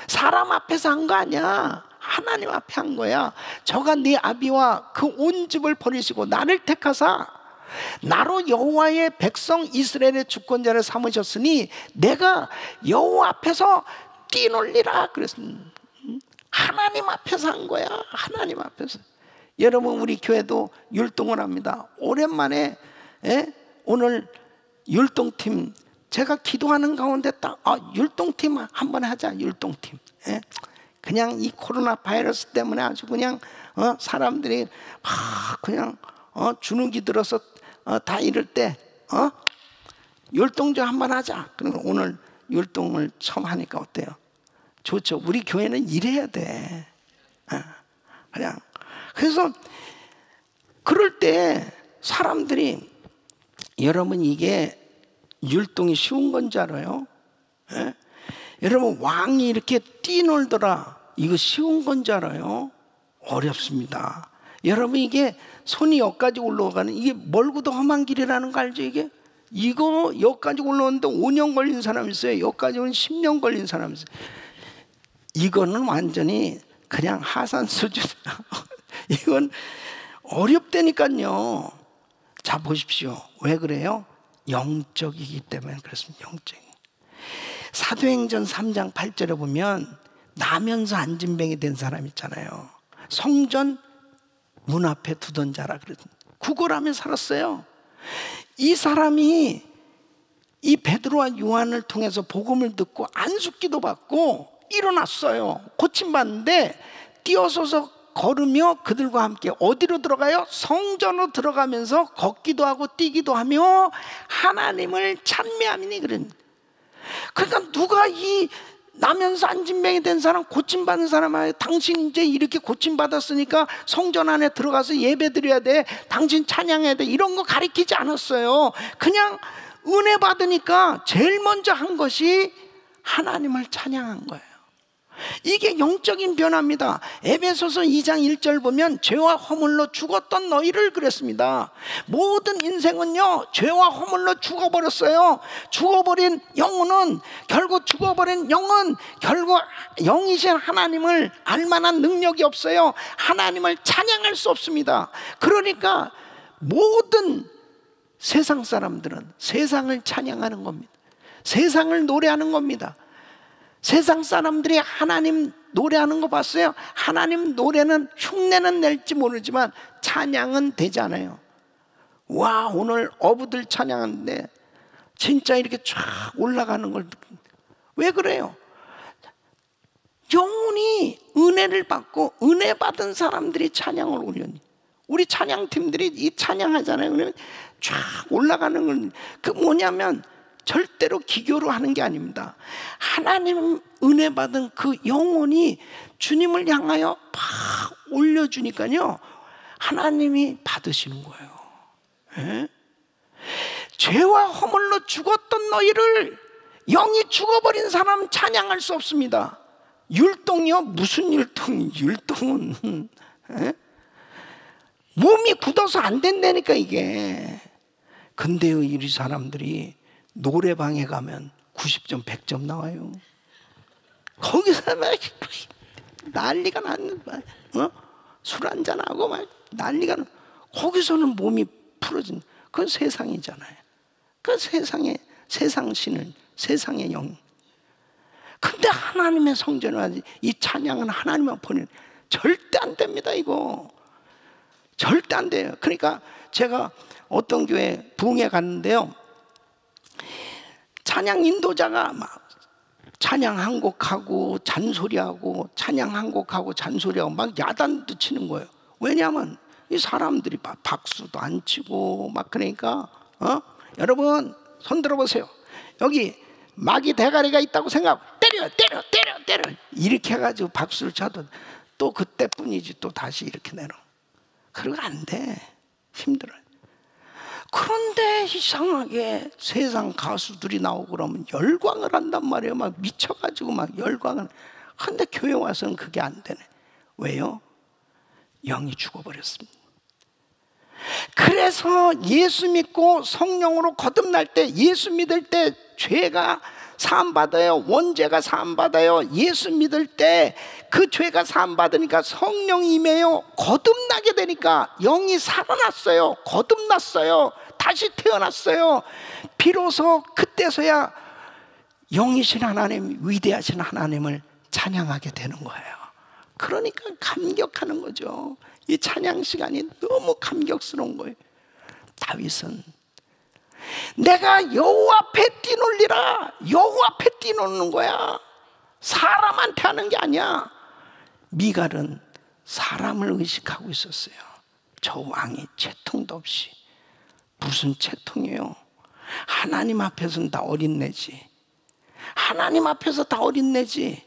사람 앞에서 한 거 아니야. 하나님 앞에 한 거야. 저가 네 아비와 그 온 집을 버리시고 나를 택하사 나로 여호와의 백성 이스라엘의 주권자를 삼으셨으니 내가 여호와 앞에서 뛰놀리라 그랬습니다. 하나님 앞에서 한 거야. 하나님 앞에서. 여러분 우리 교회도 율동을 합니다. 오랜만에, 예? 오늘 율동팀 제가 기도하는 가운데 딱 율동팀 한번 하자. 율동팀. 예? 그냥 이 코로나 바이러스 때문에 아주 그냥 사람들이 막 그냥 주눅이 들어서 다 이럴 때 율동 좀 한번 하자. 그럼 오늘 율동을 처음 하니까 어때요? 좋죠. 우리 교회는 이래야 돼. 그냥. 그래서 그럴 때 사람들이, 여러분 이게 율동이 쉬운 건 줄 알아요? 예? 여러분 왕이 이렇게 뛰놀더라, 이거 쉬운 건 줄 알아요? 어렵습니다. 여러분 이게 손이 여기까지 올라가는, 이게 멀고도 험한 길이라는 거 알죠? 이거 여기까지 올라오는데 5년 걸린 사람이 있어요. 여기까지 오면 10년 걸린 사람이 있어요. 이거는 완전히 그냥 하산 수준이야. 이건 어렵다니까요. 자 보십시오. 왜 그래요? 영적이기 때문에 그렇습니다. 영적. 사도행전 3장 8절에 보면 나면서 안진뱅이 된 사람 있잖아요. 성전 문 앞에 두던 자라 그랬습니다. 구걸하며 살았어요. 이 사람이 이 베드로와 요한을 통해서 복음을 듣고 안수기도 받고 일어났어요. 고침받는데 뛰어서서 걸으며 그들과 함께 어디로 들어가요? 성전으로 들어가면서 걷기도 하고 뛰기도 하며 하나님을 찬미하니 그런. 그러니까 누가 이 나면서 안진뱅이 된 사람, 고침받은 사람아, 당신 이제 이렇게 고침받았으니까 성전 안에 들어가서 예배 드려야 돼, 당신 찬양해야 돼, 이런 거 가르치지 않았어요. 그냥 은혜 받으니까 제일 먼저 한 것이 하나님을 찬양한 거예요. 이게 영적인 변화입니다. 에베소서 2장 1절 보면 죄와 허물로 죽었던 너희를 그랬습니다. 모든 인생은요 죄와 허물로 죽어버렸어요. 죽어버린 영혼은 결국 영이신 하나님을 알만한 능력이 없어요. 하나님을 찬양할 수 없습니다. 그러니까 모든 세상 사람들은 세상을 찬양하는 겁니다. 세상을 노래하는 겁니다. 세상 사람들이 하나님 노래하는 거 봤어요? 하나님 노래는 흉내는 낼지 모르지만 찬양은 되잖아요. 와, 오늘 어부들 찬양하는데 진짜 이렇게 쫙 올라가는 걸. 왜 그래요? 영혼이 은혜를 받고 은혜 받은 사람들이 찬양을 올려니. 우리 찬양팀들이 이 찬양하잖아요. 그러면 쫙 올라가는 건 그 뭐냐면 절대로 기교로 하는 게 아닙니다. 하나님 은혜 받은 그 영혼이 주님을 향하여 팍 올려주니까요 하나님이 받으시는 거예요. 예? 죄와 허물로 죽었던 너희를, 영이 죽어버린 사람은 찬양할 수 없습니다. 율동이요? 무슨 율동? 율동은 에? 몸이 굳어서 안 된다니까 이게. 근데요, 이 사람들이 노래방에 가면 90점, 100점 나와요. 거기서 막 난리가 났는 거야. 술 한잔하고 막 난리가 나. 거기서는 몸이 풀어진. 그건 세상이잖아요. 그 세상의 세상신을, 세상의 영. 근데 하나님의 성전을 하지, 이 찬양은 하나님만 보내는, 절대 안 됩니다 이거. 절대 안 돼요. 그러니까 제가 어떤 교회 부흥회 갔는데요, 찬양 인도자가 막 찬양 한 곡하고 잔소리하고 찬양 한 곡하고 잔소리하고 막 야단도 치는 거예요. 왜냐하면 이 사람들이 막 박수도 안 치고 막. 그러니까 여러분 손 들어보세요. 여기 마귀 대가리가 있다고 생각, 때려 때려 때려 때려 이렇게 해가지고 박수를 쳐도 또 그때뿐이지 또 다시 이렇게 내려. 그러면 안 돼. 힘들어요. 그런데 이상하게 세상 가수들이 나오고 그러면 열광을 한단 말이에요. 막 미쳐가지고 막 열광을. 근데 교회 와서는 그게 안 되네. 왜요? 영이 죽어버렸습니다. 그래서 예수 믿고 성령으로 거듭날 때, 예수 믿을 때 죄가 사함받아요. 원죄가 사함받아요. 예수 믿을 때 그 죄가 사함받으니까 성령이 임해요. 거듭나게 되니까 영이 살아났어요. 거듭났어요. 다시 태어났어요. 비로소 그때서야 영이신 하나님, 위대하신 하나님을 찬양하게 되는 거예요. 그러니까 감격하는 거죠. 이 찬양 시간이 너무 감격스러운 거예요. 다윗은 내가 여호와 앞에 뛰놀리라. 여호와 앞에 뛰노는 거야. 사람한테 하는 게 아니야. 미갈은 사람을 의식하고 있었어요. 저 왕이 채통도 없이. 무슨 채통이에요? 하나님 앞에서는 다 어린애지. 하나님 앞에서 다 어린애지.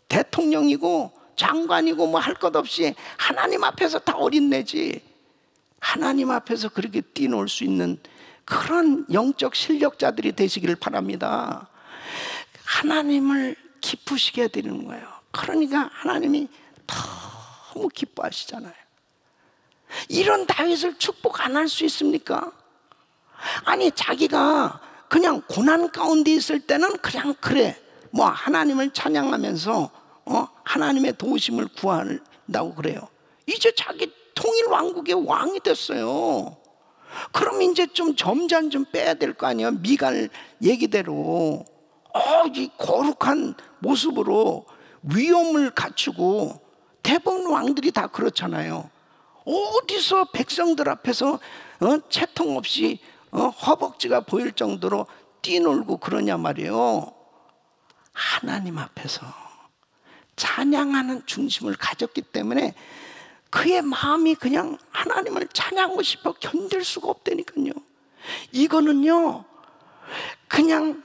대통령이고 장관이고 뭐 할 것 없이 하나님 앞에서 다 어린애지. 하나님 앞에서 그렇게 뛰놀 수 있는 그런 영적 실력자들이 되시기를 바랍니다. 하나님을 기쁘시게 해드리는 거예요. 그러니까 하나님이 너무 기뻐하시잖아요. 이런 다윗을 축복 안 할 수 있습니까? 아니 자기가 그냥 고난 가운데 있을 때는 그냥 그래 뭐 하나님을 찬양하면서 하나님의 도우심을 구한다고 그래요. 이제 자기 통일 왕국의 왕이 됐어요. 그럼 이제 좀 점잖 좀 빼야 될 거 아니에요. 미갈 얘기대로 이 거룩한 모습으로 위엄을 갖추고, 대부분 왕들이 다 그렇잖아요. 어디서 백성들 앞에서 채통 없이 허벅지가 보일 정도로 뛰놀고 그러냐 말이에요. 하나님 앞에서 찬양하는 중심을 가졌기 때문에 그의 마음이 그냥 하나님을 찬양하고 싶어 견딜 수가 없다니까요. 이거는요, 그냥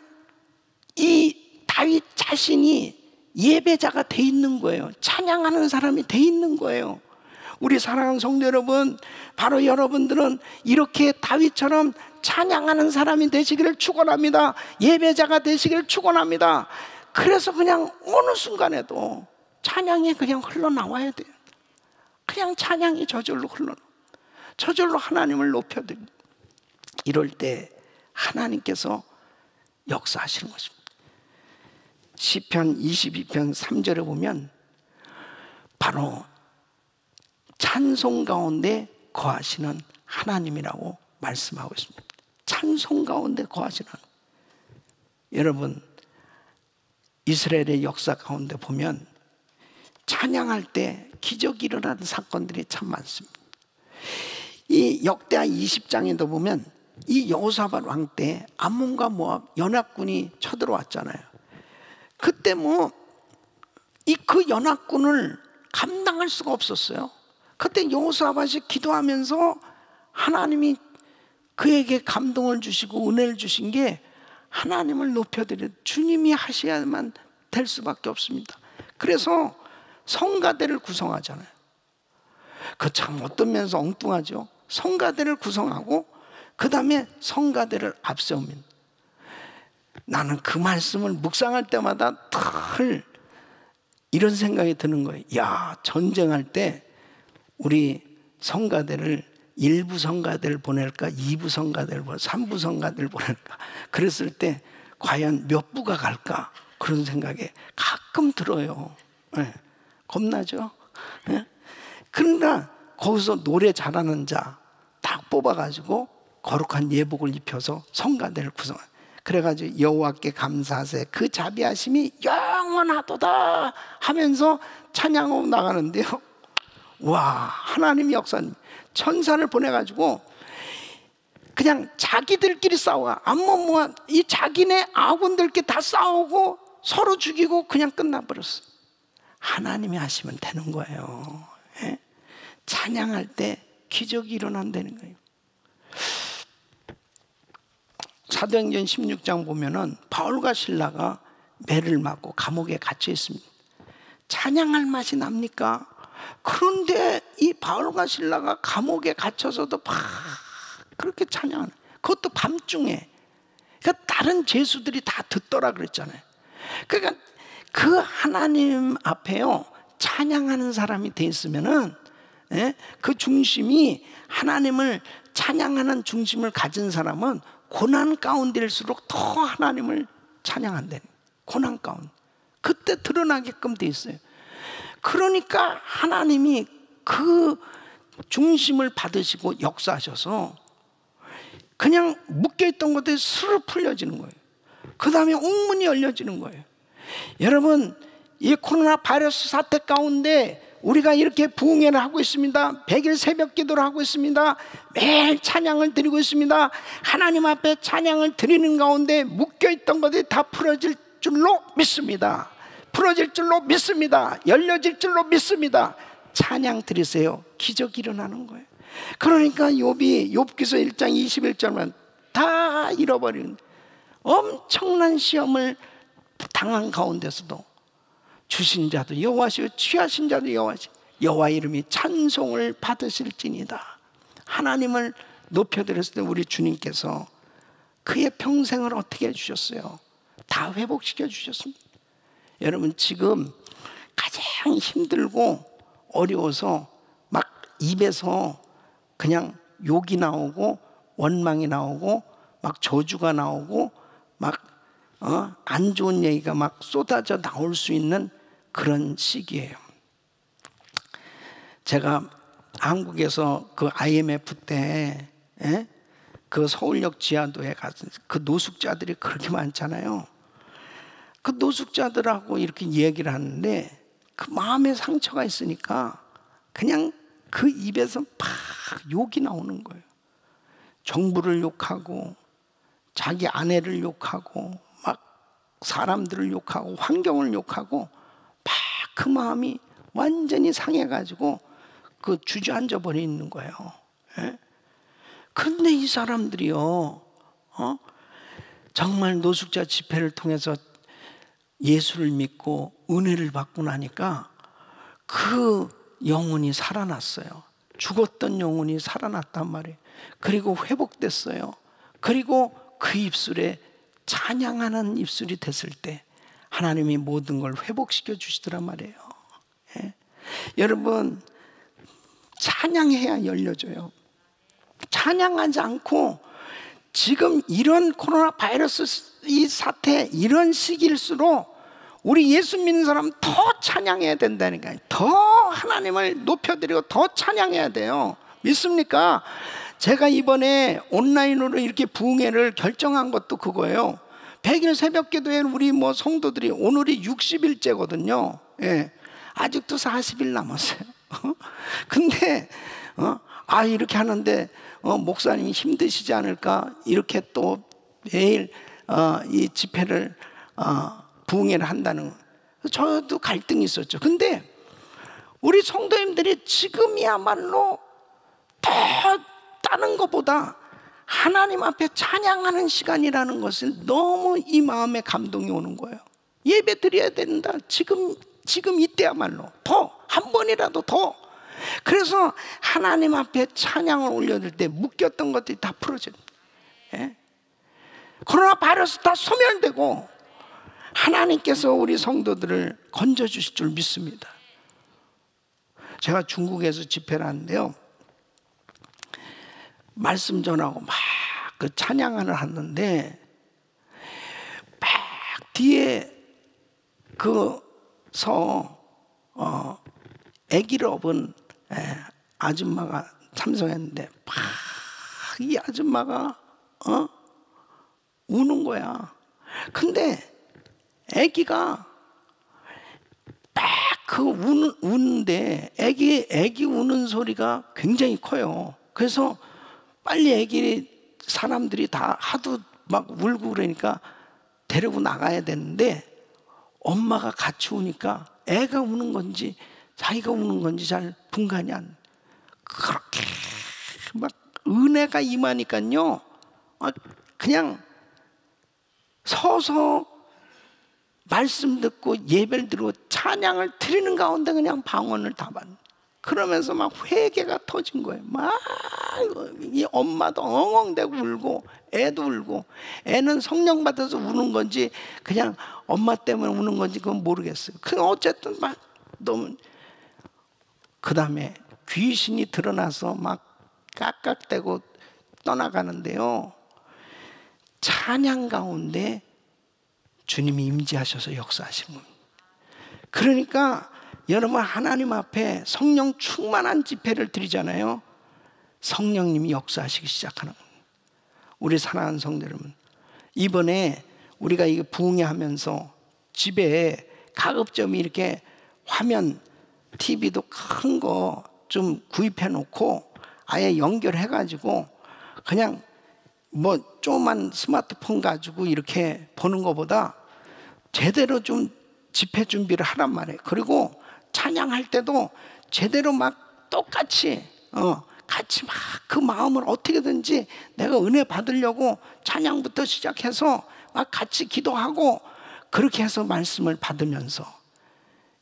이 다윗 자신이 예배자가 돼 있는 거예요. 찬양하는 사람이 돼 있는 거예요. 우리 사랑하는 성도 여러분, 바로 여러분들은 이렇게 다윗처럼 찬양하는 사람이 되시기를 축원합니다. 예배자가 되시기를 축원합니다. 그래서 그냥 어느 순간에도 찬양이 그냥 흘러나와야 돼요. 그냥 찬양이 저절로 흘러나와. 저절로 하나님을 높여드리고, 이럴 때 하나님께서 역사하시는 것입니다. 시편 22편 3절에 보면 바로 찬송 가운데 거하시는 하나님이라고 말씀하고 있습니다. 찬송 가운데 거하시는 하나님. 여러분, 이스라엘의 역사 가운데 보면 찬양할 때 기적이 일어나는 사건들이 참 많습니다. 이 역대하 20장에도 보면 이 여호사밧 왕 때 암몬과 모압 연합군이 쳐들어왔잖아요. 그때 그 연합군을 감당할 수가 없었어요. 그때 여호사밧이 기도하면서 하나님이 그에게 감동을 주시고 은혜를 주신 게 하나님을 높여드려 주님이 하셔야만 될 수밖에 없습니다. 그래서 성가대를 구성하잖아요. 그 참 어떤 면에서 엉뚱하죠. 성가대를 구성하고 그 다음에 성가대를 앞세웁니다. 나는 그 말씀을 묵상할 때마다 늘 이런 생각이 드는 거예요. 야, 전쟁할 때 우리 성가대를 1부 성가대를 보낼까, 2부 성가대를 보낼까, 3부 성가대를 보낼까. 그랬을 때 과연 몇 부가 갈까? 그런 생각이 가끔 들어요. 네. 겁나죠? 네? 그러니까 거기서 노래 잘하는 자 딱 뽑아가지고 거룩한 예복을 입혀서 성가대를 구성해. 그래가지고 여호와께 감사하세 그 자비하심이 영원하도다 하면서 찬양하고 나가는데요. 와, 하나님 역사님 천사를 보내가지고 그냥 자기들끼리 싸워. 이 자기네 아군들끼리 다 싸우고 서로 죽이고 그냥 끝나버렸어. 하나님이 하시면 되는 거예요. 예? 찬양할 때 기적이 일어난다는 거예요. 사도행전 16장 보면은 바울과 실라가 매를 맞고 감옥에 갇혀 있습니다. 찬양할 맛이 납니까? 그런데 이 바울과 실라가 감옥에 갇혀서도 막 그렇게 찬양하는, 그것도 밤중에. 그러니까 다른 죄수들이 다 듣더라 그랬잖아요. 그러니까 그 하나님 앞에요 찬양하는 사람이 돼 있으면은, 예? 그 중심이 하나님을 찬양하는 중심을 가진 사람은 고난 가운데일수록 더 하나님을 찬양한다는, 고난 가운데 그때 드러나게끔 돼 있어요. 그러니까 하나님이 그 중심을 받으시고 역사하셔서 그냥 묶여있던 것들이 스르르 풀려지는 거예요. 그 다음에 옥문이 열려지는 거예요. 여러분, 이 코로나 바이러스 사태 가운데 우리가 이렇게 부흥회를 하고 있습니다. 100일 새벽 기도를 하고 있습니다. 매일 찬양을 드리고 있습니다. 하나님 앞에 찬양을 드리는 가운데 묶여있던 것들이 다 풀어질 줄로 믿습니다. 풀어질 줄로 믿습니다. 열려질 줄로 믿습니다. 찬양 드리세요. 기적이 일어나는 거예요. 그러니까 욥기서 1장 21절만 다 잃어버리는, 엄청난 시험을 당한 가운데서도 주신 자도 여호와시요 취하신 자도 여호와시, 여호와 이름이 찬송을 받으실지니다. 하나님을 높여드렸을 때 우리 주님께서 그의 평생을 어떻게 해주셨어요? 다 회복시켜 주셨습니다. 여러분, 지금 가장 힘들고 어려워서 막 입에서 그냥 욕이 나오고 원망이 나오고 막 저주가 나오고 막 안 좋은 얘기가 막 쏟아져 나올 수 있는 그런 시기예요. 제가 한국에서 그 IMF 때 그 서울역 지하도에 가서 그 노숙자들이 그렇게 많잖아요. 그 노숙자들하고 이렇게 얘기를 하는데 그 마음에 상처가 있으니까 그냥 그 입에서 막 욕이 나오는 거예요. 정부를 욕하고 자기 아내를 욕하고 막 사람들을 욕하고 환경을 욕하고 막 그 마음이 완전히 상해가지고 그 주저앉아 버리는 거예요. 그런데 이 사람들이요, 정말 노숙자 집회를 통해서 예수를 믿고 은혜를 받고 나니까 그 영혼이 살아났어요. 죽었던 영혼이 살아났단 말이에요. 그리고 회복됐어요. 그리고 그 입술에 찬양하는 입술이 됐을 때 하나님이 모든 걸 회복시켜 주시더란 말이에요. 예? 여러분, 찬양해야 열려져요. 찬양하지 않고 지금 이런 코로나 바이러스 이 사태, 이런 시기일수록 우리 예수 믿는 사람 더 찬양해야 된다니까요. 더 하나님을 높여드리고 더 찬양해야 돼요. 믿습니까? 제가 이번에 온라인으로 이렇게 부흥회를 결정한 것도 그거예요. 100일 새벽 기도에 우리 성도들이, 오늘이 60일째거든요. 예. 아직도 40일 남았어요. 근데 이렇게 하는데 목사님이 힘드시지 않을까? 이렇게 또 매일 이 집회를 부흥회를 한다는 거. 저도 갈등이 있었죠. 근데 우리 성도님들이 지금이야말로 더 다른 것보다 하나님 앞에 찬양하는 시간이라는 것을 너무 이 마음에 감동이 오는 거예요. 예배 드려야 된다. 지금 이때야말로 더, 한 번이라도 더. 그래서 하나님 앞에 찬양을 올려드릴 때 묶였던 것들이 다 풀어져요. 예? 코로나 바이러스 다 소멸되고 하나님께서 우리 성도들을 건져주실 줄 믿습니다. 제가 중국에서 집회를 하는데요, 말씀 전하고 막 그 찬양을 하는데, 막 뒤에 아기를 업은 아줌마가 참석했는데, 막 이 아줌마가 우는 거야. 근데 아기가 막 우는데 아기 우는 소리가 굉장히 커요. 그래서 빨리 사람들이 다 하도 막 울고 그러니까 데리고 나가야 되는데, 엄마가 같이 우니까 애가 우는 건지 자기가 우는 건지 잘 분간이 안. 그렇게 막 은혜가 임하니까요, 그냥 서서 말씀 듣고 예배를 드리고 찬양을 드리는 가운데 그냥 방언을 다 받는. 그러면서 막 회개가 터진 거예요. 막 이 엄마도 엉엉대고 울고 애도 울고, 애는 성령 받아서 우는 건지 그냥 엄마 때문에 우는 건지 그건 모르겠어요. 그 어쨌든 막 너무. 그 다음에 귀신이 드러나서 막 깍깍대고 떠나가는데요, 찬양 가운데 주님이 임재하셔서 역사하신 겁니다. 그러니까 여러분, 하나님 앞에 성령 충만한 집회를 드리잖아요. 성령님이 역사하시기 시작하는 겁니다. 우리 사랑하는 성도 여러분, 이번에 우리가 이게 부흥회 하면서 집에 가급적 이렇게 화면 TV도 큰 거 좀 구입해 놓고 아예 연결해 가지고 그냥 뭐 조그만 스마트폰 가지고 이렇게 보는 것보다 제대로 좀 집회 준비를 하란 말이에요. 그리고 찬양할 때도 제대로 막 똑같이 같이 막 그 마음을 어떻게든지 내가 은혜 받으려고 찬양부터 시작해서 막 같이 기도하고, 그렇게 해서 말씀을 받으면서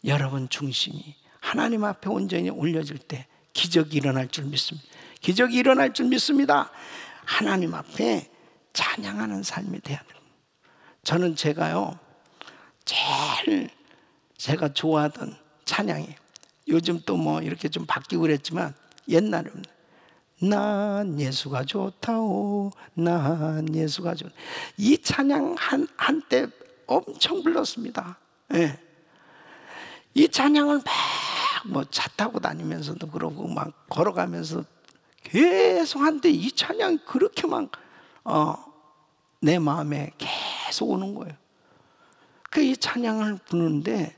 여러분 중심이 하나님 앞에 온전히 올려질 때 기적이 일어날 줄 믿습니다. 기적이 일어날 줄 믿습니다. 하나님 앞에 찬양하는 삶이 돼야 됩니다. 저는 제가요, 제일 제가 좋아하던 찬양이, 요즘 또 뭐 이렇게 좀 바뀌고 그랬지만 옛날에는 난 예수가 좋다오, 난 예수가 좋다. 이 찬양 한때 엄청 불렀습니다. 예. 이 찬양을 막 뭐 차 타고 다니면서도 그러고 막 걸어가면서 계속 한때 이 찬양이 그렇게 막 내 마음에 계속 오는 거예요. 그 이 찬양을 부르는데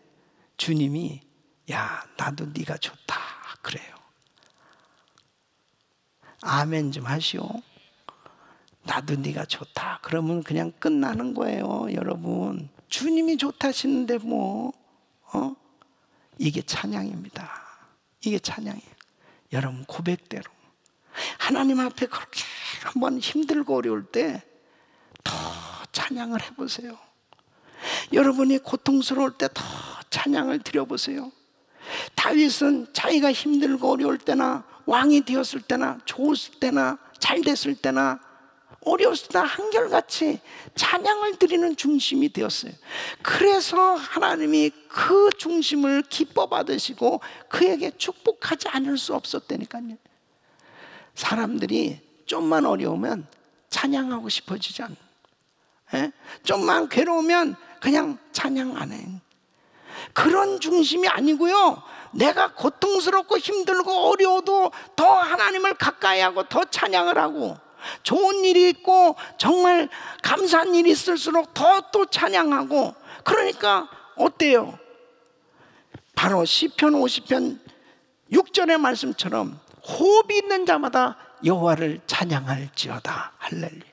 주님이 야, 나도 네가 좋다 그래요. 아멘 좀 하시오. 나도 네가 좋다 그러면 그냥 끝나는 거예요. 여러분, 주님이 좋다시는데 뭐 이게 찬양입니다. 이게 찬양이에요. 여러분, 고백대로 하나님 앞에 그렇게 한번 힘들고 어려울 때 더 찬양을 해보세요. 여러분이 고통스러울 때 더 찬양을 드려보세요. 다윗은 자기가 힘들고 어려울 때나 왕이 되었을 때나 좋았을 때나 잘 됐을 때나 어려웠을 때 한결같이 찬양을 드리는 중심이 되었어요. 그래서 하나님이 그 중심을 기뻐 받으시고 그에게 축복하지 않을 수 없었다니까요. 사람들이 좀만 어려우면 찬양하고 싶어지지 않아요. 좀만 괴로우면 그냥 찬양 안 해. 그런 중심이 아니고요, 내가 고통스럽고 힘들고 어려워도 더 하나님을 가까이 하고 더 찬양을 하고, 좋은 일이 있고 정말 감사한 일이 있을수록 더 또 찬양하고. 그러니까 어때요? 바로 시편 50편 6절의 말씀처럼 호흡이 있는 자마다 여호와를 찬양할지어다. 할렐루야.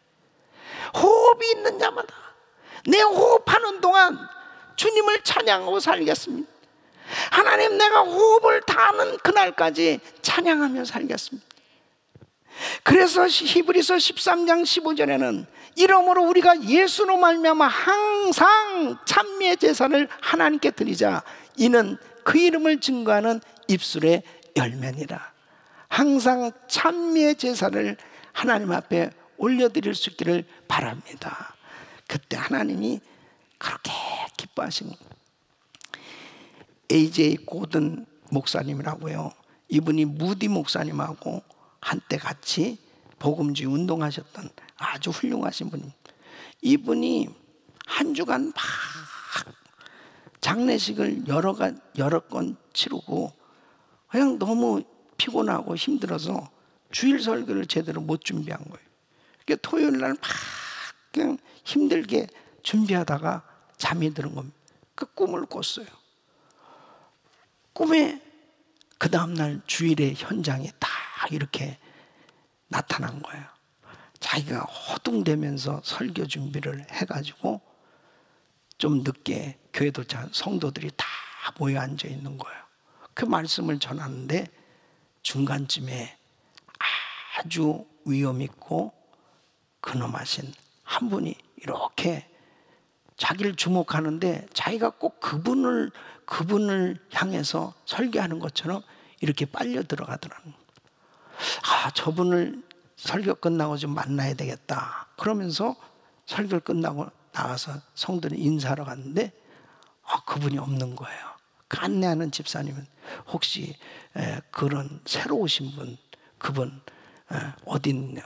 호흡이 있는 자마다 내 호흡하는 동안 주님을 찬양하고 살겠습니다. 하나님, 내가 호흡을 다하는 그날까지 찬양하며 살겠습니다. 그래서 히브리서 13장 15절에는 이러므로 우리가 예수로 말미암아 항상 찬미의 제사를 하나님께 드리자. 이는 그 이름을 증거하는 입술의 열매니라. 항상 찬미의 제사를 하나님 앞에 올려드릴 수 있기를 바랍니다. 그때 하나님이 그렇게 기뻐하신 거예요. A.J. 고든 목사님이라고요. 이분이 무디 목사님하고 한때 같이 복음주의 운동하셨던 아주 훌륭하신 분입니다. 이분이 한 주간 막 장례식을 여러 건 치르고 그냥 너무 피곤하고 힘들어서 주일 설교를 제대로 못 준비한 거예요. 그러니까 토요일 날 막 그냥 힘들게 준비하다가 잠이 드는 겁니다. 그 꿈을 꿨어요. 꿈에 그 다음날 주일의 현장에 딱 이렇게 나타난 거예요. 자기가 허둥대면서 설교 준비를 해가지고 좀 늦게 교회 도착한 성도들이 다 모여 앉아 있는 거예요. 그 말씀을 전하는데 중간쯤에 아주 위험 있고 근엄하신 한 분이 이렇게 자기를 주목하는데 자기가 꼭 그분을 향해서 설교하는 것처럼 이렇게 빨려 들어가더라는 거예요. 저분을 설교 끝나고 좀 만나야 되겠다. 그러면서 설교를 끝나고 나가서 성도들 인사하러 갔는데 그분이 없는 거예요. 그 안내하는 집사님은 혹시 그런 새로 오신 분, 그분 어디 있냐?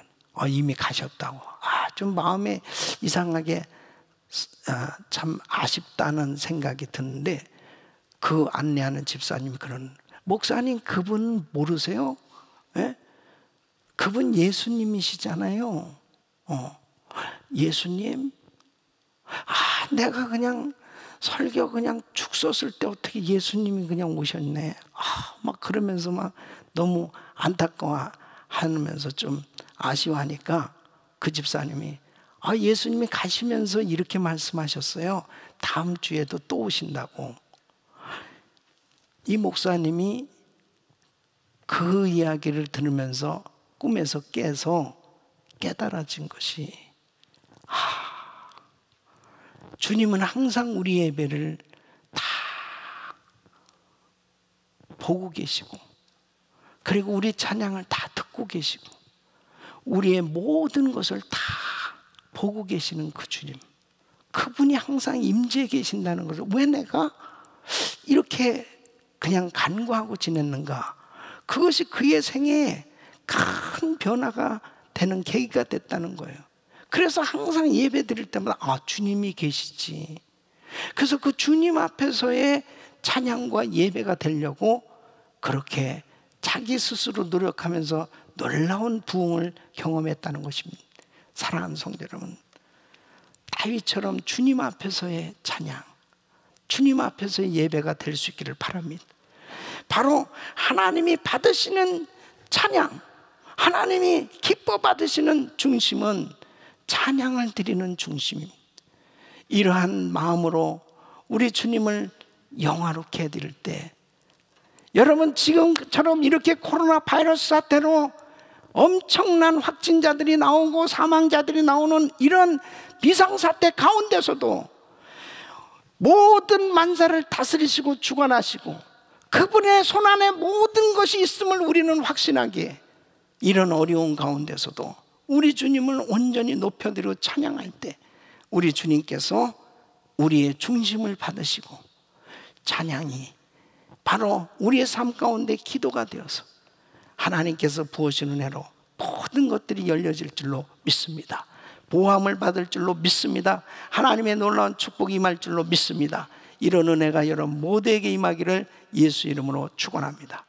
이미 가셨다고. 좀 마음에 이상하게 참 아쉽다는 생각이 드는데 그 안내하는 집사님이 그런 목사님 그분 모르세요? 그분 예수님이시잖아요. 예수님? 내가 그냥 설교 그냥 축 썼을 때 어떻게 예수님이 그냥 오셨네. 막 그러면서 막 너무 안타까워 하면서 좀 아쉬워하니까 그 집사님이 예수님이 가시면서 이렇게 말씀하셨어요. 다음 주에도 또 오신다고. 이 목사님이 그 이야기를 들으면서 꿈에서 깨서 깨달아진 것이 주님은 항상 우리 예배를 다 보고 계시고 그리고 우리 찬양을 다 듣고 계시고 우리의 모든 것을 다 보고 계시는 그 주님, 그분이 항상 임재해 계신다는 것을 왜 내가 이렇게 그냥 간과하고 지냈는가? 그것이 그의 생에 큰 변화가 되는 계기가 됐다는 거예요. 그래서 항상 예배 드릴 때마다 주님이 계시지. 그래서 그 주님 앞에서의 찬양과 예배가 되려고 그렇게 자기 스스로 노력하면서 놀라운 부흥을 경험했다는 것입니다. 사랑하는 성도 여러분, 다윗처럼 주님 앞에서의 찬양, 주님 앞에서의 예배가 될 수 있기를 바랍니다. 바로 하나님이 받으시는 찬양, 하나님이 기뻐 받으시는 중심은 찬양을 드리는 중심입니다. 이러한 마음으로 우리 주님을 영화롭게 해드릴 때, 여러분 지금처럼 이렇게 코로나 바이러스 사태로 엄청난 확진자들이 나오고 사망자들이 나오는 이런 비상사태 가운데서도 모든 만사를 다스리시고 주관하시고 그분의 손안에 모든 것이 있음을 우리는 확신하기에 이런 어려운 가운데서도 우리 주님을 온전히 높여드리고 찬양할 때 우리 주님께서 우리의 중심을 받으시고 찬양이 바로 우리의 삶 가운데 기도가 되어서 하나님께서 부으시는 은혜로 모든 것들이 열려질 줄로 믿습니다. 보함을 받을 줄로 믿습니다. 하나님의 놀라운 축복이 임할 줄로 믿습니다. 이런 은혜가 여러분 모두에게 임하기를 예수 이름으로 축원합니다.